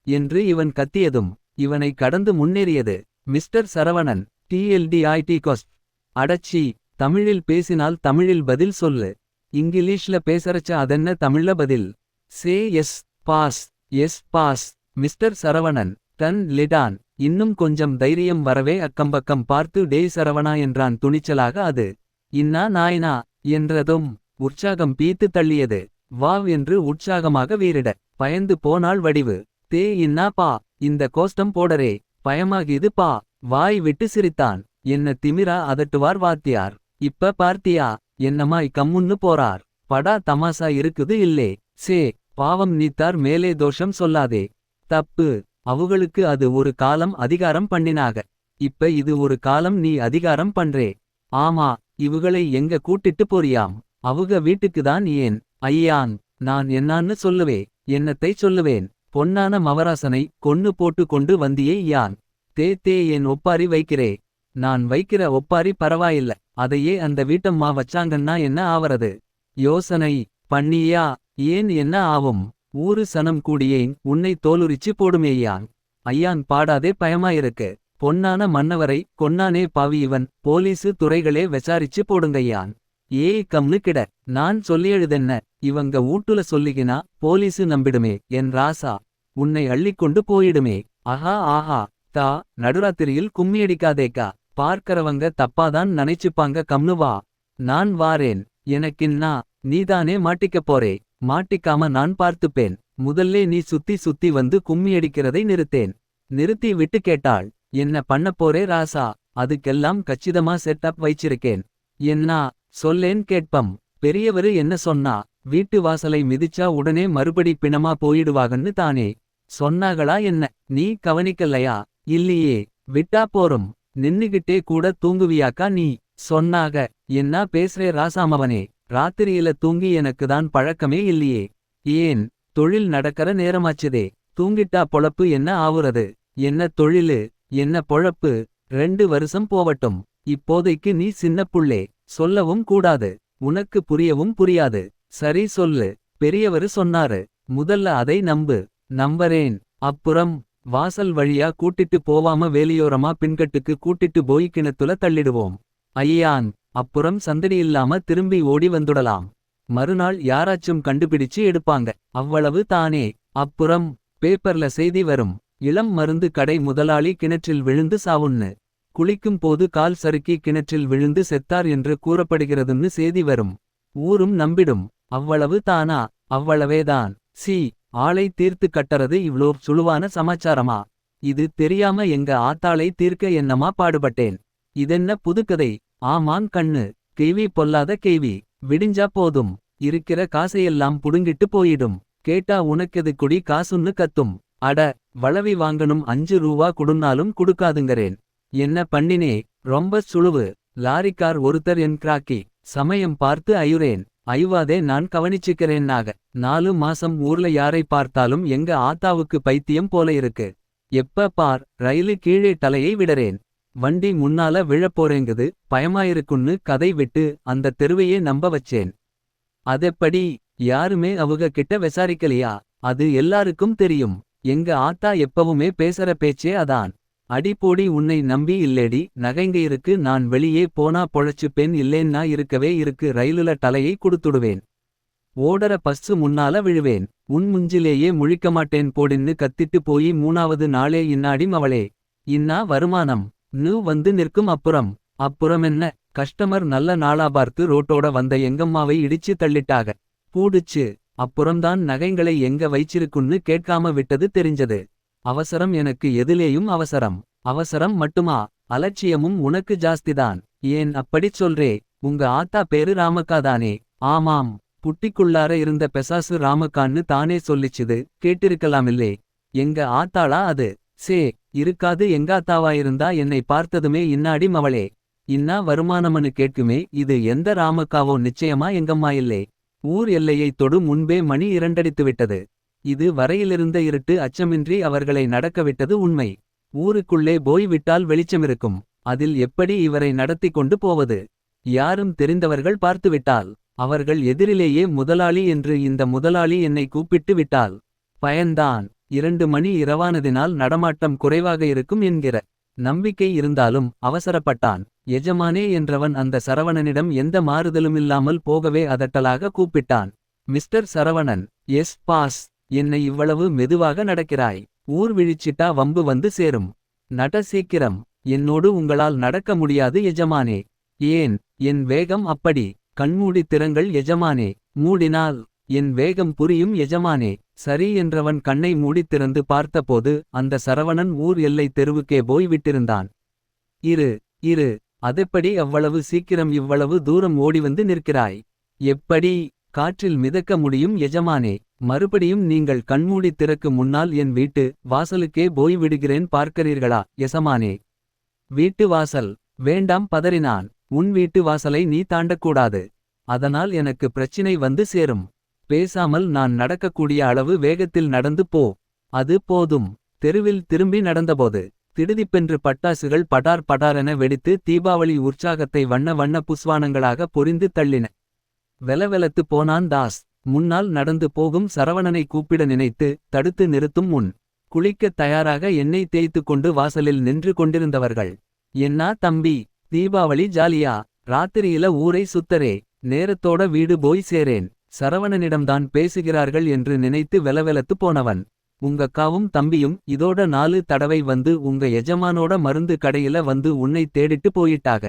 என்று இவன் கத்தியதும் இவனை கடந்து முன்னேறியது. மிஸ்டர் சரவணன். TLDIT ghost. அடச்சி. தமிழில் பேசினால் தமிழில் பதில் சொல்லு. இங்கிலீஷ்ல பேசறச்ச அதென்ன தமிழ்ல பதில்? Say yes boss. Yes boss. Mister Saravanan. டன் லிடான். இன்னும் கொஞ்சம் தைரியம் வரவே அக்கம்பக்கம் பார்த்து டேய் சரவணா என்றான் துணிச்சலாக. அது இன்னா நாயனா என்றதும் உற்சாகம் பீத்து தள்ளியது. வாவ் என்று உற்சாகமாக வீறிட பயந்து போனாள் வடிவு. தே இன்னா பா. இந்த கோஷ்டம் போடரே. பயமாகிது பா. வாய் விட்டு சிரித்தான். என்ன திமிரா அதட்டுவார் வாத்தியார். இப்ப பார்த்தியா என்னமாய் கம்முன்னு போறார். படா தமாசா இருக்குது இல்லே. சே பாவம் நீத்தார் மேலே தோஷம் சொல்லாதே. தப்பு. அவுகளுக்கு அது ஒரு காலம் அதிகாரம் பண்ணினாக. இப்ப இது ஒரு காலம் நீ அதிகாரம் பண்றே. ஆமா. இவுகளை எங்க கூட்டிட்டு போறியாம்? அவுக வீட்டுக்குதான். ஏன் ஐயான்? நான் என்னான்னு சொல்லுவே? என்னத்தை சொல்லுவேன்? பொன்னான மவராசனை கொன்னு போட்டு கொண்டு வந்தியே யான். தே என் ஒப்பாரி வைக்கிறே. நான் வைக்கிற ஒப்பாரி பரவாயில்ல. அதையே அந்த வீட்டம்மா வச்சாங்கன்னா என்ன ஆவறது? யோசனை பண்ணியா? ஏன் என்ன ஆவும்? ஊரு சனம் கூடியேன் உன்னை தோலுரிச்சு போடுமேயான். ஐயான் பாடாதே பயமாயிருக்கு. பொன்னான மன்னவரை கொன்னானே பாவி இவன். போலீசு துறைகளே விசாரிச்சு போடுங்கய்யான். ஏய் கம்னு கிட. நான் சொல்லியெழுதென்ன? இவங்க ஊட்டுல சொல்லிகினா போலீசு நம்பிடுமே என் ராசா. உன்னை அள்ளிக்கொண்டு போயிடுமே. ஆஹா ஆஹா. தா நடுராத்திரியில் கும்மியடிக்காதேக்கா. பார்க்கறவங்க தப்பாதான் நினைச்சுப்பாங்க. கம்னு வா. நான் வாரேன். எனக்கின்னா நீதானே மாட்டிக்கப் போறே. மாட்டிக்காம நான் பார்த்துப்பேன். முதல்லே நீ சுத்தி சுத்தி வந்து கும்மியடிக்கிறதை நிறுத்தேன். நிறுத்தி விட்டு கேட்டாள். என்ன பண்ணப் போறே ராசா? அதுக்கெல்லாம் கச்சிதமா செட்டப் வைச்சிருக்கேன். என்னா சொல்லேன் கேட்பம். பெரியவரு என்ன சொன்னா? வீட்டு வாசலை மிதிச்சா உடனே மறுபடி பிணமா போயிடுவாகன்னு தானே சொன்னாகளா என்ன? நீ கவனிக்கலையா? இல்லியே. விட்டா போரும். நின்னுகிட்டே கூட தூங்குவியாக்கா நீ? சொன்னாக. என்னா பேசுறே ராசாமவனே? ராத்திரியில தூங்கி எனக்குதான் பழக்கமே இல்லையே. ஏன்? தொழில் நடக்கற நேரமாச்சுதே. தூங்கிட்டா பொழப்பு என்ன ஆவுறது? என்ன தொழிலு? என்ன பொழப்பு? 2 வருஷம் போவட்டும். இப்போதைக்கு நீ சின்ன புள்ளே. சொல்லவும் கூடாது. உனக்கு புரியவும் புரியாது. சரி சொல்லு. பெரியவரு சொன்னாரு. முதல்ல அதை நம்பு. நம்பறேன். அப்புறம் வாசல் வழியா கூட்டிட்டு போவாம வேலியோரமா பின்கட்டுக்கு கூட்டிட்டு போய் கிணத்துல தள்ளிடுவோம். ஐயான். அப்புறம் சந்தடியில்லாம திரும்பி ஓடி வந்துடலாம். மறுநாள் யாராச்சும் கண்டுபிடிச்சு எடுப்பாங்க. அவ்வளவு தானே. அப்புறம் பேப்பர்ல செய்தி வரும். இளம் மருந்து கடை முதலாளி கிணற்றில் விழுந்து சாவுன்னு. குளிக்கும் போது கால் சறுக்கி கிணற்றில் விழுந்து செத்தார் என்று கூறப்படுகிறதுன்னு செய்தி வரும். ஊரும் நம்பிடும். அவ்வளவு தானா? அவ்வளவேதான். சி. ஆளை தீர்த்து கட்டறது இவ்ளோ சுழுவான சமாச்சாரமா? இது தெரியாம எங்க ஆத்தாளை தீர்க்க என்னமா பாடுபட்டேன். இதென்ன புதுக்கதை? ஆமாங் கண்ணு. கேவி பொல்லாத கேவி. விடிஞ்சா போதும். இருக்கிற காசையெல்லாம் புடுங்கிட்டு போயிடும். கேட்டா உனக்கெது குடி காசுன்னு கத்தும். அட வளவி வாங்கணும் 5 ரூவா குடுன்னாலும் குடுக்காதுங்கறேன். என்ன பண்ணினே? ரொம்ப சுழுவு. லாரிக்கார் ஒருத்தர் என் கிராக்கி. சமயம் பார்த்து ஐயுறேன். ஐவாதே நான் கவனிச்சுக்கிறேன்னாக. 4 மாசம் ஊர்ல யாரை பார்த்தாலும் எங்க ஆத்தாவுக்கு பைத்தியம் போல இருக்கு. எப்ப பார் ரயிலு கீழே தலையை விடறேன். வண்டி முன்னால விழப்போறேங்குது. பயமாயிருக்குன்னு கதை விட்டு அந்த தெருவையே நம்ப வச்சேன். அதெப்படி? யாருமே அவுக கிட்ட விசாரிக்கலையா? அது எல்லாருக்கும் தெரியும். எங்க ஆத்தா எப்பவுமே பேசற பேச்சே அதான். அடிப்போடி உன்னை நம்பி இல்லேடி நகைங்க இருக்கு. நான் வெளியே போனா பொழச்சுப்பேன். இல்லேன்னா இருக்கவே இருக்கு. ரயிலுல தலையை குடுத்துடுவேன். ஓடற பஸ்ஸு முன்னால விழுவேன். உன் முஞ்சிலேயே முழிக்கமாட்டேன் போடின்னு கத்திட்டு போயி 3வது நாளே இன்னாடி மவளே. இன்னா வருமானம். வந்து நிற்கும் அப்புறம். அப்புறமென்ன. கஸ்டமர் நல்ல நாளா பார்த்து ரோட்டோட வந்த எங்கம்மாவை இடிச்சு தள்ளிட்டாக. பூடுச்சு. அப்புறம்தான் நகைங்களை எங்க வைச்சிருக்குன்னு கேட்காம விட்டது தெரிஞ்சது. அவசரம் எனக்கு எதிலேயும் அவசரம். அவசரம் மட்டுமா. அலட்சியமும் உனக்கு ஜாஸ்திதான். ஏன் அப்படிச் சொல்றே. உங்க ஆத்தா பேரு ராமக்காதானே. ஆமாம். புட்டிக்குள்ளார இருந்த பெசாசு ராமக்கான்னு தானே சொல்லிச்சுது. கேட்டிருக்கலாமில்லே. எங்க ஆத்தாளா அது. சே. இருக்காது எங்காத்தாவாயிருந்தா என்னை பார்த்ததுமே இன்னாடி மவளே. இன்னா வருமானமனு கேட்குமே. இது எந்த ராமக்காவோ நிச்சயமா எங்கம்மா இல்லே. ஊர் எல்லையை தொடு முன்பே மணி 2 விட்டது. இது வரையிலிருந்த இருட்டு அச்சமின்றி அவர்களை நடக்கவிட்டது உண்மை. ஊருக்குள்ளே போய் விட்டால் வெளிச்சமிருக்கும். அதில் எப்படி இவரை நடத்தி கொண்டு போவது. யாரும் தெரிந்தவர்கள் பார்த்துவிட்டால். அவர்கள் எதிரிலேயே முதலாளி என்று இந்த முதலாளி என்னை கூப்பிட்டு விட்டால். பயன்தான். 2 மணி இரவானதினால் நடமாட்டம் குறைவாக இருக்கும் என்கிற நம்பிக்கை இருந்தாலும் அவசரப்பட்டான். எஜமானே என்றவன் அந்த சரவணனிடம் எந்த மாறுதலுமில்லாமல் போகவே அதட்டலாக கூப்பிட்டான். மிஸ்டர் சரவணன். Yes boss. என்னை இவ்வளவு மெதுவாக நடக்கிறாய். ஊர் விழிச்சிட்டா வம்பு வந்து சேரும். நட சீக்கிரம். என்னோடு உங்களால் நடக்க முடியாது எஜமானே. ஏன். என் வேகம் அப்படி. கண்மூடி திறங்கள் எஜமானே. மூடினால். என் வேகம் புரியும் எஜமானே. சரி என்றவன் கண்ணை மூடித் திறந்து பார்த்தபோது அந்த சரவணன் ஊர் எல்லை தெருவுக்கே போய் விட்டிருந்தான். இரு. அதெப்படி அவ்வளவு சீக்கிரம் இவ்வளவு தூரம் ஓடிவந்து நிற்கிறாய். எப்படி. காற்றில் மிதக்க முடியும் எஜமானே. மறுபடியும் நீங்கள் கண்மூடி திறக்கு முன்னால் என் வீட்டு வாசலுக்கே போய் விடுகிறேன் பார்க்கிறீர்களா எசமானே. வீட்டு வாசல். வேண்டாம் பதறினான். உன் வீட்டு வாசலை நீ தாண்டக்கூடாது. அதனால் எனக்கு பிரச்சினை வந்து சேரும். பேசாமல் நான் நடக்கக்கூடிய அளவு வேகத்தில் நடந்து போ. அது போதும். தெருவில் திரும்பி நடந்தபோது. திடுதிப்பென்று பட்டாசுகள் படார் படாரென வெடித்து தீபாவளி உற்சாகத்தை வண்ண வண்ண புஸ்வானங்களாக பொரிந்து தள்ளின. வெலவெலத்து போனான் தாஸ். முன்னால் நடந்து போகும் சரவணனை கூப்பிட நினைத்து தடுத்து நிறுத்தும் முன். குளிக்கத் தயாராக எண்ணெய் தேய்த்து கொண்டு வாசலில் நின்று கொண்டிருந்தவர்கள். என்னா தம்பி. தீபாவளி ஜாலியா. ராத்திரியில ஊரை சுத்தரே. நேரத்தோட வீடு போய் சேரேன். சரவணனிடம்தான் பேசுகிறார்கள் என்று நினைத்து வெலவெலத்து போனவன். உங்கக்காவும் தம்பியும் இதோட 4 தடவை வந்து உங்க எஜமானோட மருந்து கடையில வந்து உன்னை தேடிட்டு போயிட்டாக.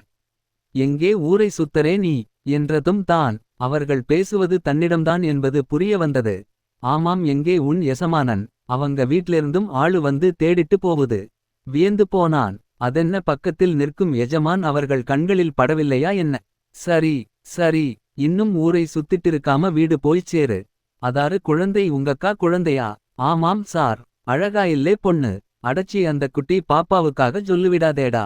எங்கே ஊரை சுத்தரே நீ. என்றதும் தான். அவர்கள் பேசுவது தன்னிடம்தான் என்பது புரிய வந்தது. ஆமாம் எங்கே உன் எசமானன். அவங்க வீட்லிருந்தும் ஆளு வந்து தேடிட்டு போவுது. வியந்து போனான். அதென்ன பக்கத்தில் நிற்கும் எஜமான் அவர்கள் கண்களில் படவில்லையா என்ன. சரி. இன்னும் ஊரை சுத்திட்டிருக்காம வீடு போய்ச் சேரு. அதாரு குழந்தை உங்கக்கா குழந்தையா. ஆமாம் சார். அழகா இல்லே பொண்ணு. அடச்சி அந்த குட்டி பாப்பாவுக்காக சொல்லுவிடாதேடா.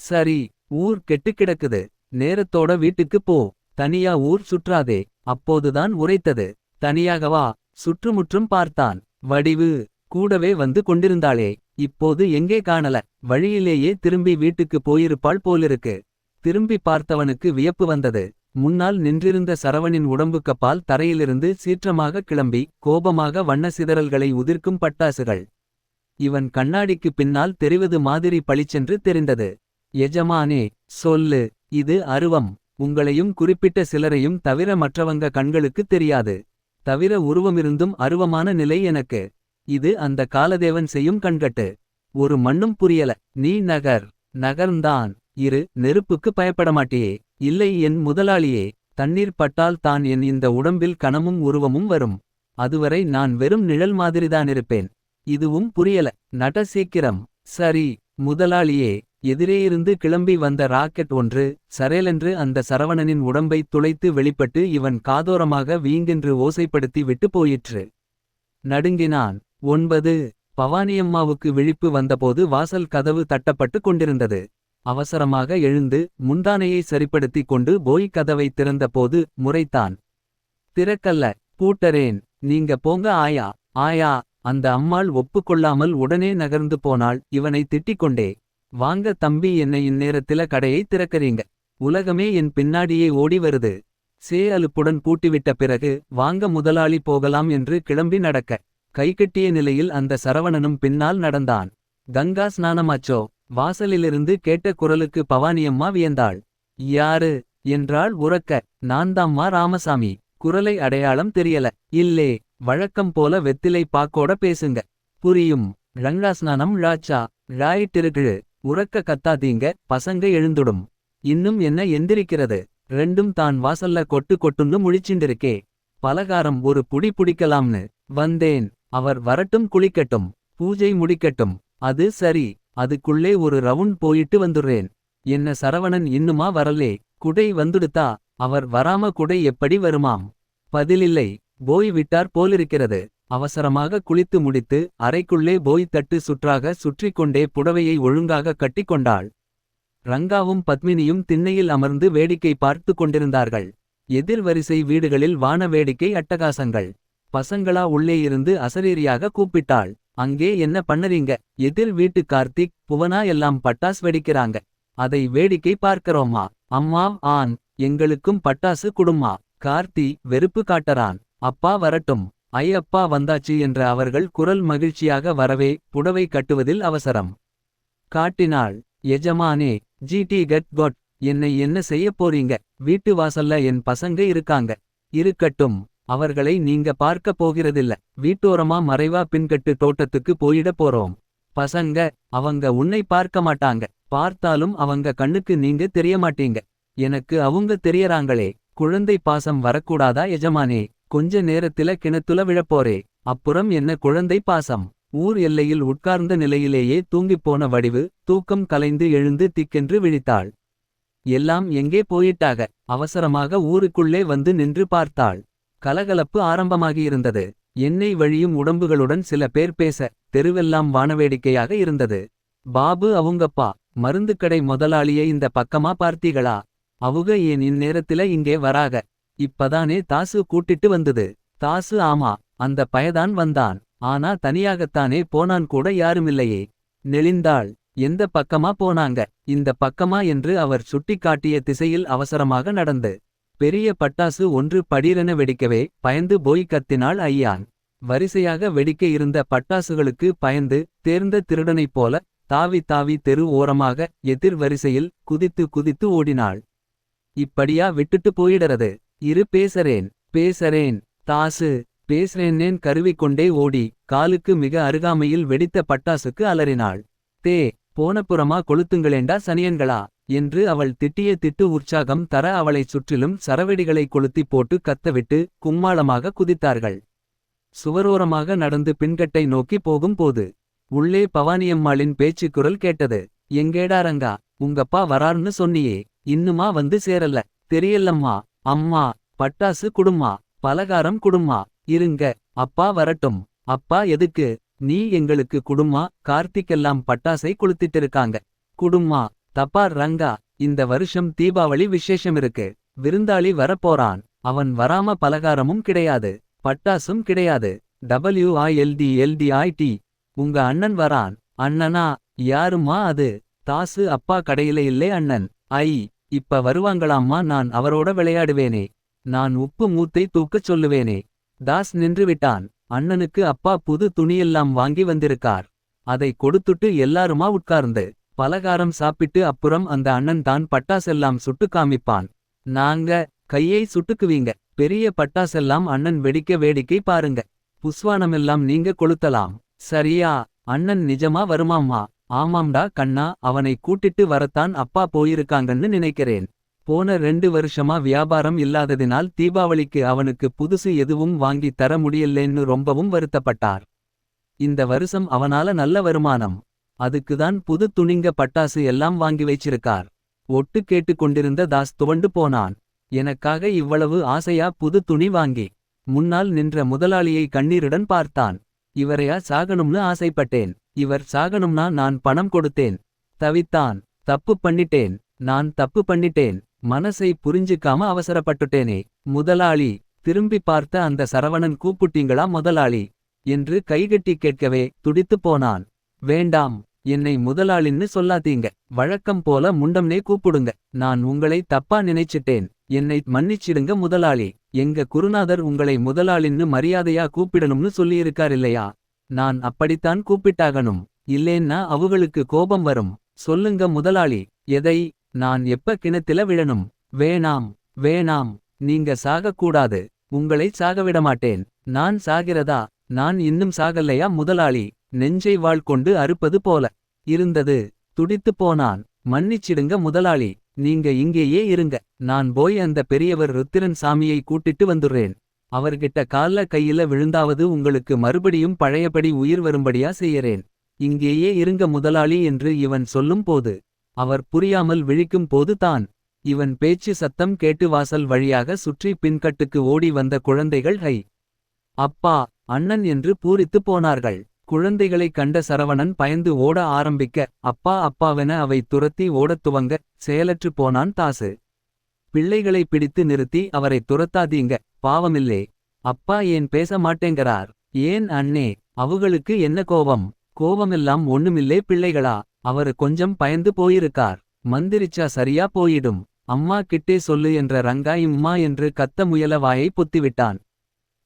சரி. ஊர் கெட்டு கிடக்குது. நேரத்தோட வீட்டுக்கு போ. தனியா ஊர் சுற்றாதே. அப்போதுதான் உரைத்தது. தனியாகவா. சுற்றுமுற்றும் பார்த்தான். வடிவு. கூடவே வந்து கொண்டிருந்தாளே. இப்போது எங்கே காணல. வழியிலேயே திரும்பி வீட்டுக்கு போயிருப்பாள் போலிருக்கு. திரும்பி பார்த்தவனுக்கு வியப்பு வந்தது. முன்னால் நின்றிருந்த சரவணின் உடம்புக்கப்பால் தரையிலிருந்து சீற்றமாக கிளம்பி கோபமாக வண்ண சிதறல்களை உதிர்க்கும் பட்டாசுகள். இவன் கண்ணாடிக்கு பின்னால் தெரிவது மாதிரி பளிச்சென்று தெரிந்தது. எஜமானே. சொல்லு. இது அருவம். உங்களையும் குறிப்பிட்ட சிலரையும் தவிர மற்றவங்க கண்களுக்கு தெரியாது. தவிர உருவமிருந்தும் அருவமான நிலை எனக்கு. இது அந்த காலதேவன் செய்யும் கண்கட்டு. ஒரு மண்ணும் புரியல. நீ நகர்ந்தான். நெருப்புக்கு பயப்படமாட்டியே. இல்லை என் முதலாளியே. தண்ணீர் பட்டால் தான் என் இந்த உடம்பில் கணமும் உருவமும் வரும். அதுவரை நான் வெறும் நிழல் மாதிரிதானிருப்பேன். இதுவும் புரியல. நட சீக்கிரம். சரி. முதலாளியே. எதிரேயிருந்து கிளம்பி வந்த ராக்கெட் ஒன்று சரேலென்று அந்த சரவணனின் உடம்பை துளைத்து வெளிப்பட்டு இவன் காதோரமாக வீங்கென்று ஓசைப்படுத்தி விட்டு போயிற்று. நடுங்கினான். 9. பவானியம்மாவுக்கு விழிப்பு வந்தபோது வாசல் கதவு தட்டப்பட்டு கொண்டிருந்தது. அவசரமாக எழுந்து முந்தானையை சரிப்படுத்தி கொண்டு போய் கதவை திறந்தபோது முறைத்தான். திறக்கல்ல. பூட்டரேன். நீங்க போங்க ஆயா. அந்த அம்மாள் ஒப்புக்கொள்ளாமல் உடனே நகர்ந்து போனாள். இவனை திட்டிக்கொண்டே. வாங்க தம்பி என்னை இந்நேரத்தில கடையை திறக்கறீங்க. உலகமே என் பின்னாடியே ஓடி வருது. அலுப்புடன் பூட்டிவிட்ட பிறகு வாங்க முதலாளி போகலாம் என்று கிளம்பி நடக்க. கைகட்டிய நிலையில் அந்த சரவணனும் பின்னால் நடந்தான். கங்கா ஸ்நானமாச்சோ. வாசலிலிருந்து கேட்ட குரலுக்கு பவானியம்மா வியந்தாள். யாரு. என்றாள் உரக்க. நான்தாம்மா ராமசாமி. குரலை அடையாளம் தெரியல. இல்லே. வழக்கம் போல வெத்திலை பாக்கோட பேசுங்க. புரியும். ரங்காஸ்நானம் ழாச்சா. ழாயிட்டிருக்கிழு. உறக்க கத்தாதீங்க, பசங்க எழுந்துடும். இன்னும் என்ன எந்திரிக்கிறது. ரெண்டும் தான் வாசல்ல கொட்டு கொட்டுன்னு முழிச்சிண்டிருக்கே. பலகாரம் ஒரு புடி புடிக்கலாம்னு வந்தேன். அவர் வரட்டும், குளிக்கட்டும், பூஜை முடிக்கட்டும். அது சரி. அதுக்குள்ளே ஒரு ரவுண்ட் போயிட்டு வந்துடுறேன். என்ன சரவணன் இன்னுமா வரலே. குடை வந்துடுதா. அவர் வராம குடை எப்படி வருமாம். பதிலில்லை. போய் விட்டார் போலிருக்கிறது. அவசரமாக குளித்து முடித்து அறைக்குள்ளே போய் தட்டு சுற்றாக சுற்றிக்கொண்டே புடவையை ஒழுங்காக கட்டி கொண்டாள். ரங்காவும் பத்மினியும் திண்ணையில் அமர்ந்து வேடிக்கை பார்த்து கொண்டிருந்தார்கள். எதிர் வரிசை வீடுகளில் வான வேடிக்கை அட்டகாசங்கள். பசங்களா உள்ளே இருந்து அசரீரியாக கூப்பிட்டாள். அங்கே என்ன பண்ணறீங்க. எதிர் வீட்டு கார்த்திக் புவனா எல்லாம் பட்டாஸ் வெடிக்கிறாங்க. அதை வேடிக்கை பார்க்கறோமா. அம்மா ஆன். எங்களுக்கும் பட்டாசு குடும்மா. கார்த்தி வெறுப்பு காட்டறான். அப்பா வரட்டும். அப்பா வந்தாச்சு என்ற அவர்கள் குரல் மகிழ்ச்சியாக வரவே புடவை கட்டுவதில் அவசரம் காட்டினாள். எஜமானே. ஜிடி கட் கொட். என்னை என்ன செய்யப் போறீங்க. வீட்டு வாசல்ல என் பசங்க இருக்காங்க. இருக்கட்டும். அவர்களை நீங்க பார்க்க போகிறதில்ல. வீட்டோரமா மறைவா பின்கட்டு தோட்டத்துக்கு போயிட போறோம். பசங்க. அவங்க உன்னை பார்க்க மாட்டாங்க. பார்த்தாலும் அவங்க கண்ணுக்கு நீங்க தெரியமாட்டீங்க. எனக்கு அவங்க தெரியறாங்களே. குழந்தை பாசம் வரக்கூடாதா எஜமானே. கொஞ்ச நேரத்தில கிணத்துல விழப்போரே. அப்புறம் என்ன குழந்தை பாசம். ஊர் எல்லையில் உட்கார்ந்த நிலையிலேயே தூங்கிப்போன வடிவு தூக்கம் கலைந்து எழுந்து திக்கென்று விழித்தாள். எல்லாம் எங்கே போயிட்டாக. அவசரமாக ஊருக்குள்ளே வந்து நின்று பார்த்தாள். கலகலப்பு ஆரம்பமாகியிருந்தது. எண்ணெய் வழியும் உடம்புகளுடன் சில பேர் பேச தெருவெல்லாம் வானவேடிக்கையாக இருந்தது. பாபு அவுங்கப்பா. மருந்துக்கடை முதலாளியை இந்த பக்கமா பார்த்தீகளா. அவுக ஏன் இந்நேரத்தில இங்கே வராக. இப்பதானே தாசு கூட்டிட்டு வந்தது. தாசு ஆமா. அந்த பயதான் வந்தான். ஆனா தனியாகத்தானே போனான், கூட யாருமில்லையே. நெளிந்தாள். எந்த பக்கமா போனாங்க. இந்த பக்கமா என்று அவர் சுட்டிக்காட்டிய திசையில் அவசரமாக நடந்து பெரிய பட்டாசு ஒன்று படீரென வெடிக்கவே பயந்து போய் கத்தினாள் ஐயான். வரிசையாக வெடிக்க இருந்த பட்டாசுகளுக்கு பயந்து தேர்ந்த திருடனைப் போல தாவி தாவி தெரு ஓரமாக எதிர் வரிசையில் குதித்து குதித்து ஓடினாள். இப்படியா விட்டுட்டு போயிடறது. இரு பேசறேன். தாசு. பேசுறேன்னேன் கருவிக்கொண்டே ஓடி காலுக்கு மிக அருகாமையில் வெடித்த பட்டாசுக்கு அலறினாள். தே. போனப்புறமா கொளுத்துங்களேண்டா சனியன்களா என்று அவள் திட்டிய திட்டு உற்சாகம் தர அவளைச் சுற்றிலும் சரவெடிகளை கொளுத்தி போட்டு கத்தவிட்டு கும்மாளமாக குதித்தார்கள். சுவரோரமாக நடந்து பின்கட்டை நோக்கி போகும்போது உள்ளே பவானியம்மாளின் பேச்சுக் குரல் கேட்டது. எங்கேடாரங்கா. உங்கப்பா வரார்னு சொன்னியே. இன்னுமா வந்து சேரல. தெரியலம்மா. அம்மா. பட்டாசு குடும்மா. பலகாரம் குடும்மா. இருங்க. அப்பா வரட்டும். அப்பா எதுக்கு. நீ எங்களுக்கு குடும்மா. கார்த்திக்கெல்லாம் பட்டாசை கொளுத்திட்டிருக்காங்க. குடும்மா. தப்பார் ரங்கா. இந்த வருஷம் தீபாவளி விசேஷம் இருக்கு. விருந்தாளி வரப்போறான். அவன் வராம பலகாரமும் கிடையாது. பட்டாசும் கிடையாது. WILDLDIT. உங்க அண்ணன் வரான். அண்ணனா. யாருமா அது. தாசு அப்பா கடையில இல்லே அண்ணன். இப்ப வருவாங்களாம்மா. நான் அவரோட விளையாடுவேனே. நான் உப்பு மூத்தை தூக்கச் சொல்லுவேனே. தாஸ் நின்று விட்டான். அண்ணனுக்கு அப்பா புது துணியெல்லாம் வாங்கி வந்திருக்கார். அதை கொடுத்துட்டு எல்லாருமா உட்கார்ந்து பலகாரம் சாப்பிட்டு அப்புறம் அந்த அண்ணன் தான் பட்டாசெல்லாம் சுட்டு காமிப்பான். நாங்க. கையை சுட்டுக்குவீங்க. பெரிய பட்டாசெல்லாம் அண்ணன் வெடிக்க வேடிக்கை பாருங்க. புஸ்வானமெல்லாம் நீங்க கொளுத்தலாம். சரியா. அண்ணன் நிஜமா வருமாம்மா. ஆமாம்டா கண்ணா. அவனை கூட்டிட்டு வரத்தான் அப்பா போயிருக்காங்கன்னு நினைக்கிறேன். போன 2 வருஷமா வியாபாரம் இல்லாததினால் தீபாவளிக்கு அவனுக்கு புதுசு எதுவும் வாங்கி தர முடியலேன்னு ரொம்பவும் வருத்தப்பட்டார். இந்த வருஷம் அவனால நல்ல வருமானம். அதுக்குதான் புது துணிங்க பட்டாசு எல்லாம் வாங்கி வைச்சிருக்கார். ஒட்டு கேட்டு கொண்டிருந்த தாஸ் துவண்டு போனான். எனக்காக இவ்வளவு ஆசையா புது துணி வாங்கி. முன்னால் நின்ற முதலாளியை கண்ணீருடன் பார்த்தான். இவரையா சாகணும்னு ஆசைப்பட்டேன். இவர் சாகணும்னா நான் பணம் கொடுத்தேன். தவித்தான். தப்பு பண்ணிட்டேன். நான் தப்பு பண்ணிட்டேன். மனசை புரிஞ்சுக்காம அவசரப்பட்டுட்டேனே. முதலாளி. திரும்பி பார்த்த அந்த சரவணன் கூப்பிட்டீங்களா முதலாளி என்று கைகட்டி கேட்கவே துடித்து போனான். வேண்டாம். என்னை முதலாளின்னு சொல்லாதீங்க. வழக்கம் போல முண்டம்னே கூப்பிடுங்க. நான் உங்களை தப்பா நினைச்சிட்டேன். என்னை மன்னிச்சிடுங்க முதலாளி. எங்க குருநாதர் உங்களை முதலாளின்னு மரியாதையா கூப்பிடணும்னு சொல்லியிருக்கார் இல்லையா. நான் அப்படித்தான் கூப்பிட்டாகணும். இல்லேன்னா அவுகளுக்கு கோபம் வரும். சொல்லுங்க முதலாளி. எதை. நான் எப்ப கிணத்தில விழணும். வேணாம். நீங்க சாகக்கூடாது. உங்களை சாகவிடமாட்டேன். நான் சாகிறதா. நான் இன்னும் சாகல்லையா முதலாளி. நெஞ்சை வாள் கொண்டு அறுப்பது போல. இருந்தது. துடித்துப் போனான். மன்னிச்சிடுங்க முதலாளி. நீங்க இங்கேயே இருங்க. நான் போய் அந்த பெரியவர் ருத்திரன் சாமியை கூட்டிட்டு வந்துடுறேன். அவர்கிட்ட கால்ல கையில விழுந்தாவது உங்களுக்கு மறுபடியும் பழையபடி உயிர் வரும்படியா செய்யறேன். இங்கேயே இருங்க முதலாளி என்று இவன் சொல்லும் போது அவர் புரியாமல் விழிக்கும் போது தான் இவன் பேச்சு சத்தம் கேட்டு வாசல் வழியாக சுற்றி பின்கட்டுக்கு ஓடி வந்த குழந்தைகள் ஹை அப்பா அண்ணன் என்று பூரித்துப் போனார்கள். குழந்தைகளைக் கண்ட சரவணன் பயந்து ஓட ஆரம்பிக்க அப்பா அப்பாவென அவை துரத்தி ஓடத் துவங்க செயலற்றுப் போனான் தாசு. பிள்ளைகளை பிடித்து நிறுத்தி அவரை துரத்தாதீங்க, பாவமில்லே. அப்பா ஏன் பேச மாட்டேங்கிறார்? ஏன் அண்ணே, அவுகளுக்கு என்ன கோவம்? கோவமெல்லாம் ஒண்ணுமில்லே பிள்ளைகளா. அவரு கொஞ்சம் பயந்து போயிருக்கார். மந்திரிச்சா சரியா போயிடும். அம்மா கிட்டே சொல்லு என்ற ரங்கா இம்மா என்று கத்த முயல வாயை பொத்திவிட்டான்.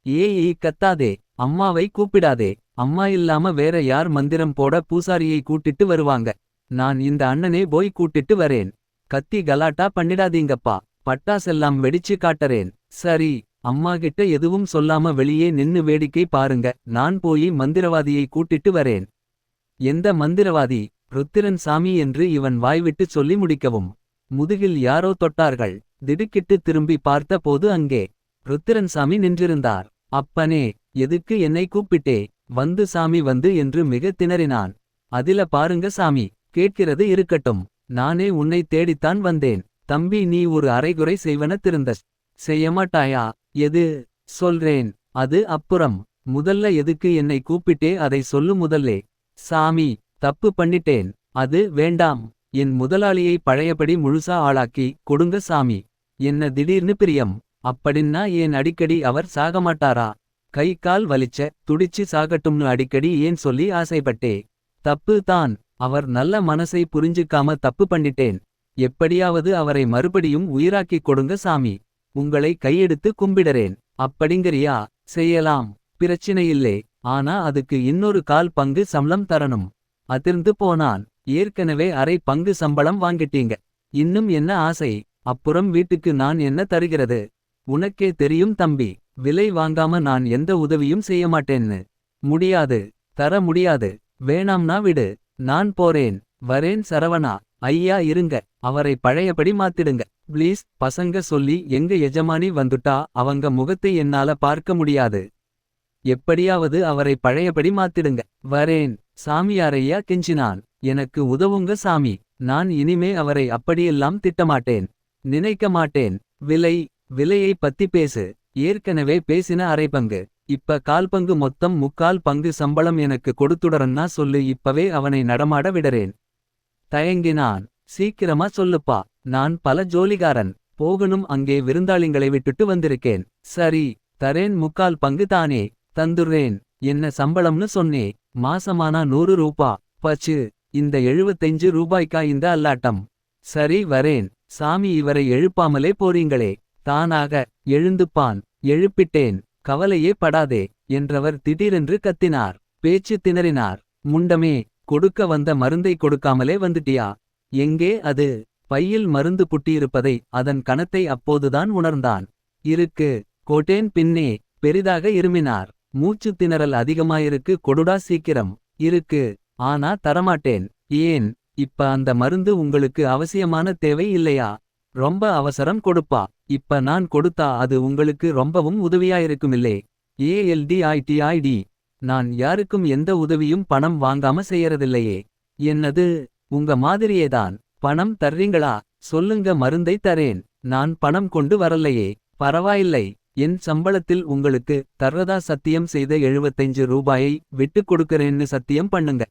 ஏய் கத்தாதே, அம்மாவை கூப்பிடாதே. அம்மா இல்லாம வேற யார் மந்திரம் போட பூசாரியை கூட்டிட்டு வருவாங்க? நான் இந்த அண்ணனே போய் கூட்டிட்டு வரேன். கத்தி கலாட்டா பண்ணிடாதீங்கப்பா. பட்டாசெல்லாம் வெடிச்சு காட்டறேன். சரி, அம்மா கிட்ட எதுவும் சொல்லாம வெளியே நின்னு வேடிக்கை பாருங்க. நான் போய் மந்திரவாதியை கூட்டிட்டு வரேன். எந்த மந்திரவாதி? ருத்திரன் சாமி என்று இவன் வாய்விட்டு சொல்லி முடிக்கவும் முதுகில் யாரோ தொட்டார்கள். திடுக்கிட்டு திரும்பி பார்த்த போது அங்கே ருத்திரன் சாமி நின்றிருந்தார். அப்பனே, எதுக்கு என்னை கூப்பிட்டே? வந்து சாமி வந்து என்று மிக திணறினான். அதில பாருங்க சாமி, கேட்கிறது இருக்கட்டும். நானே உன்னை தேடித்தான் வந்தேன். தம்பி, நீ ஒரு அரைகுறை செய்வன திருந்த செய்யமாட்டாயா? எது? சொல்றேன், அது அப்புறம். முதல்ல எதுக்கு என்னை கூப்பிட்டே அதை சொல்லு முதல்லே. சாமி, தப்பு பண்ணிட்டேன். அது வேண்டாம். என் முதலாளியை பழையபடி முழுசா ஆளாக்கி கொடுங்க சாமி. என்ன திடீர்னு பிரியம்? அப்படின்னா ஏன் அடிக்கடி அவர் சாகமாட்டாரா? கை கால் வலிச்ச துடிச்சு சாகட்டும்னு அடிக்கடி ஏன் சொல்லி ஆசைப்பட்டே? தப்பு தான். அவர் நல்ல மனசை புரிஞ்சுக்காம தப்பு பண்ணிட்டேன். எப்படியாவது அவரை மறுபடியும் உயிராக்கிக் கொடுங்க சாமி. உங்களை கையெடுத்து கும்பிடறேன். அப்படிங்கறியா? செய்யலாம், பிரச்சினையில்லே. ஆனா அதுக்கு இன்னொரு கால் பங்கு சம்பளம் தரணும். அதிர்ந்து போனான். ஏற்கனவே அரை பங்கு சம்பளம் வாங்கிட்டீங்க. இன்னும் என்ன ஆசை? அப்புறம் வீட்டுக்கு நான் என்ன தருகிறது? உனக்கே தெரியும் தம்பி, விலை வாங்காம நான் எந்த உதவியும் செய்யமாட்டேன்னு. முடியாது, தர முடியாது. வேணாம்னா விடு, நான் போறேன். வரேன் சரவணா. ஐயா இருங்க, அவரை பழையபடி மாத்திடுங்க ப்ளீஸ். பசங்க சொல்லி எங்க எஜமானி வந்துட்டா அவங்க முகத்தை என்னால பார்க்க முடியாது. எப்படியாவது அவரை பழையபடி மாத்திடுங்க. வரேன். சாமியாரையா கெஞ்சினான். எனக்கு உதவுங்க சாமி. நான் இனிமே அவரை அப்படியெல்லாம் திட்டமாட்டேன். நினைக்க மாட்டேன். விலையை பத்தி பேசு. ஏற்கனவே பேசின அரைப்பங்கு. இப்ப கால்பங்கு, மொத்தம் 3/4 பங்கு சம்பளம் எனக்கு கொடுத்துடறன்னா சொல்லு. இப்பவே அவனை நடமாட விடறேன். தயங்கினான். சீக்கிரமா சொல்லுப்பா, நான் பல ஜோலிகாரன். போகணும், அங்கே விருந்தாளிங்களை விட்டுட்டு வந்திருக்கேன். சரி, தரேன். 3/4 பங்கு தானே? தந்துர்றேன். என்ன சம்பளம்னு சொன்னே? மாசமானா 100 ரூபா. பச்சு, இந்த 75 ரூபாய்க்கா இந்த அல்லாட்டம்? சரி வரேன். சாமி, இவரை எழுப்பாமலே போறீங்களே. தானாக எழுந்துப்பான். எழுப்பிட்டேன், கவலையே படாதே என்றவர் திடீரென்று கத்தினார். பேச்சு திணறினார். முண்டமே, கொடுக்க வந்த மருந்தை கொடுக்காமலே வந்துட்டியா? எங்கே அது? பையில் மருந்து புட்டியிருப்பதை, அதன் கணத்தை அப்போதுதான் உணர்ந்தான். இருக்கு, கோட்டேன் பின்னே. பெரிதாக இருமினார். மூச்சு திணறல் அதிகமாயிருக்கு, கொடுடா சீக்கிரம். இருக்கு, ஆனா தரமாட்டேன். ஏன்? இப்ப அந்த மருந்து உங்களுக்கு அவசியமான தேவை இல்லையா? ரொம்ப அவசரம் கொடுப்பா. இப்ப நான் கொடுத்தா அது உங்களுக்கு ரொம்பவும் உதவியாயிருக்குமில்லே. ஏஎல்டிஐடிஐடி. நான் யாருக்கும் எந்த உதவியும் பணம் வாங்காம செய்யறதில்லையே. என்னது? உங்க மாதிரியேதான். பணம் தர்றீங்களா? சொல்லுங்க, மருந்தை தரேன். நான் பணம் கொண்டு வரலையே. பரவாயில்லை, என் சம்பளத்தில் உங்களுக்கு தர்றதா சத்தியம் செய்த 75 ரூபாயை விட்டுக் கொடுக்கறேன்னு சத்தியம் பண்ணுங்க.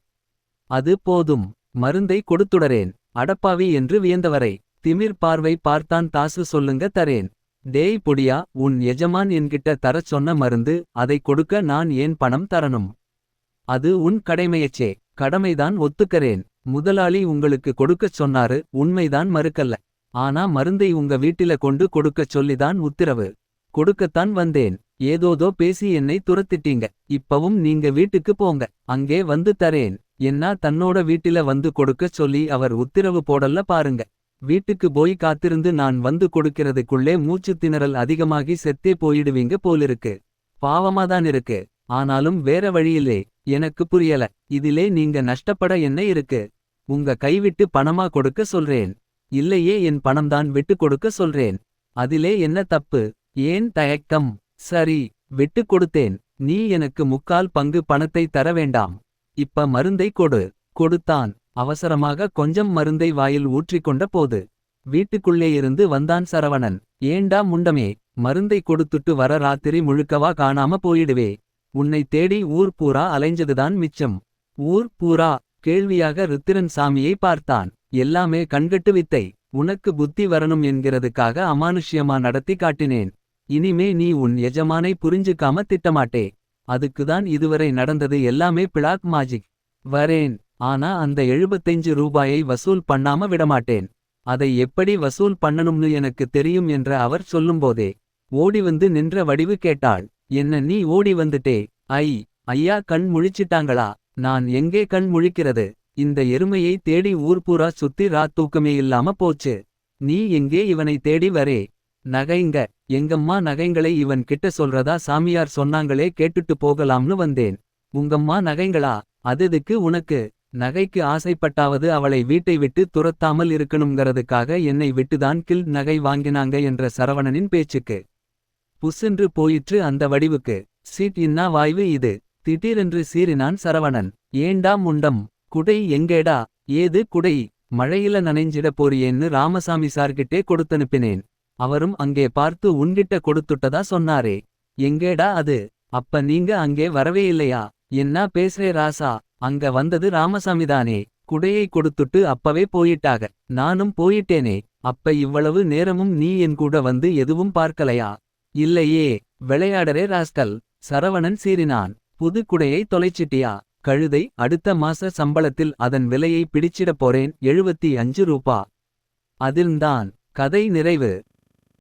அது போதும். மருந்தை கொடுத்துடறேன். அடப்பாவி என்று வியந்தவரை திமிர் பார்வை பார்த்தான் தாசு. சொல்லுங்க, தரேன். டேய் பொடியா, உன் எஜமான் என்கிட்ட தரச் சொன்ன மருந்து, அதை கொடுக்க நான் ஏன் பணம் தரணும்? அது உன் கடமையச்சே. கடமைதான், ஒத்துக்கறேன். முதலாளி உங்களுக்கு கொடுக்கச் சொன்னாரு, உண்மைதான், மறுக்கல்ல. ஆனா மருந்தை உங்க வீட்டில கொண்டு கொடுக்கச் சொல்லிதான் உத்தரவு. கொடுக்கத்தான் வந்தேன். ஏதோதோ பேசி என்னை துரத்திட்டீங்க. இப்பவும் நீங்க வீட்டுக்கு போங்க, அங்கே வந்து தரேன். என்னா தன்னோட வீட்டில வந்து கொடுக்கச் சொல்லி அவர் உத்தரவு போடல்ல பாருங்க. வீட்டுக்கு போய் காத்திருந்து நான் வந்து கொடுக்கிறதுக்குள்ளே மூச்சு திணறல் அதிகமாகி செத்தே போயிடுவீங்க போலிருக்கு. பாவமாதான் இருக்கு. ஆனாலும் வேற வழியில்லே. எனக்கு புரியல. இதிலே நீங்க நஷ்டப்பட என்ன இருக்கு. உங்க கைவிட்டு பணமா கொடுக்க சொல்றேன். இல்லையே என் பணம்தான் விட்டு கொடுக்க சொல்றேன். அதிலே என்ன தப்பு. ஏன் தயக்கம். சரி, விட்டு கொடுத்தேன். நீ எனக்கு 3/4 பங்கு பணத்தை தர வேண்டாம். இப்ப மருந்தை கொடு. கொடுத்தான். அவசரமாக கொஞ்சம் மருந்தை வாயில் ஊற்றிக்கொண்ட போது வீட்டுக்குள்ளே இருந்து வந்தான் சரவணன். ஏண்டா முண்டமே, மருந்தை கொடுத்துட்டு வர ராத்திரி முழுக்கவா காணாம போயிடுவே. உன்னை தேடி ஊர் பூரா அலைஞ்சதுதான் மிச்சம். ஊர் பூரா. கேள்வியாக ருத்திரன் சாமியை பார்த்தான். எல்லாமே கண்கட்டு வித்தை. உனக்கு புத்தி வரணும் என்கிறதுக்காக அமானுஷ்யமா நடத்தி காட்டினேன். இனிமே நீ உன் எஜமானை புரிஞ்சுக்காம திட்டமாட்டே. அதுக்குதான் இதுவரை நடந்தது எல்லாமே பிளாக் மாஜிக். வரேன். ஆனா அந்த 75 ரூபாயை வசூல் பண்ணாம விடமாட்டேன். அதை எப்படி வசூல் பண்ணணும்னு எனக்கு தெரியும் என்ற அவர் சொல்லும்போதே ஓடிவந்து நின்ற வடிவு கேட்டாள். என்ன நீ ஓடி வந்துட்டே. ஐயா கண் முழிச்சிட்டாங்களா. நான் எங்கே கண் முழிக்கிறது. இந்த எருமையை தேடி ஊர்பூரா சுத்தி தூக்கமே இல்லாம போச்சு. நீ எங்கே இவனை தேடி வரே. நகைங்க. எங்கம்மா நகைங்களை இவன் கிட்ட சொல்றதா சாமியார் சொன்னாங்களே, கேட்டுட்டு போகலாம்னு வந்தேன். உங்கம்மா நகைங்களா. அதுக்கு உனக்கு. நகைக்கு ஆசைப்பட்டாவது அவளை வீட்டை விட்டு துரத்தாமல் இருக்கணுங்கிறதுக்காக என்னை விட்டுதான் நகை வாங்கினாங்க என்ற சரவணனின் பேச்சுக்கு புஸ்ஸென்று போயிற்று அந்த வடிவுக்கு. சீட் இன்னா வாய்வு இது. திடீரென்று சீறினான் சரவணன். ஏண்டா முண்டம். குடை எங்கேடா. ஏது குடை. மழையில நனைஞ்சிட போறியேன்னு ராமசாமி சார்கிட்டே கொடுத்தனுப்பினேன். அவரும் அங்கே பார்த்து உன்கிட்ட கொடுத்துட்டதா சொன்னாரே. எங்கேடா அது. அப்ப நீங்க அங்கே வரவே இல்லையா. என்ன பேசுறே ராசா. அங்க வந்தது ராமசாமிதானே. குடையை கொடுத்துட்டு அப்பவே போயிட்டாக. நானும் போயிட்டேனே. அப்ப இவ்வளவு நேரமும் நீ என் கூட வந்து எதுவும் பார்க்கலையா. இல்லையே. விளையாடரே ராஸ்கல். சரவணன் சீறினான். புது குடையை தொலைச்சிட்டியா. கழுதை. அடுத்த மாச சம்பளத்தில் அதன் விலையை பிடிச்சிட போறேன். 75 ரூபா. அதில்தான் கதை நிறைவு.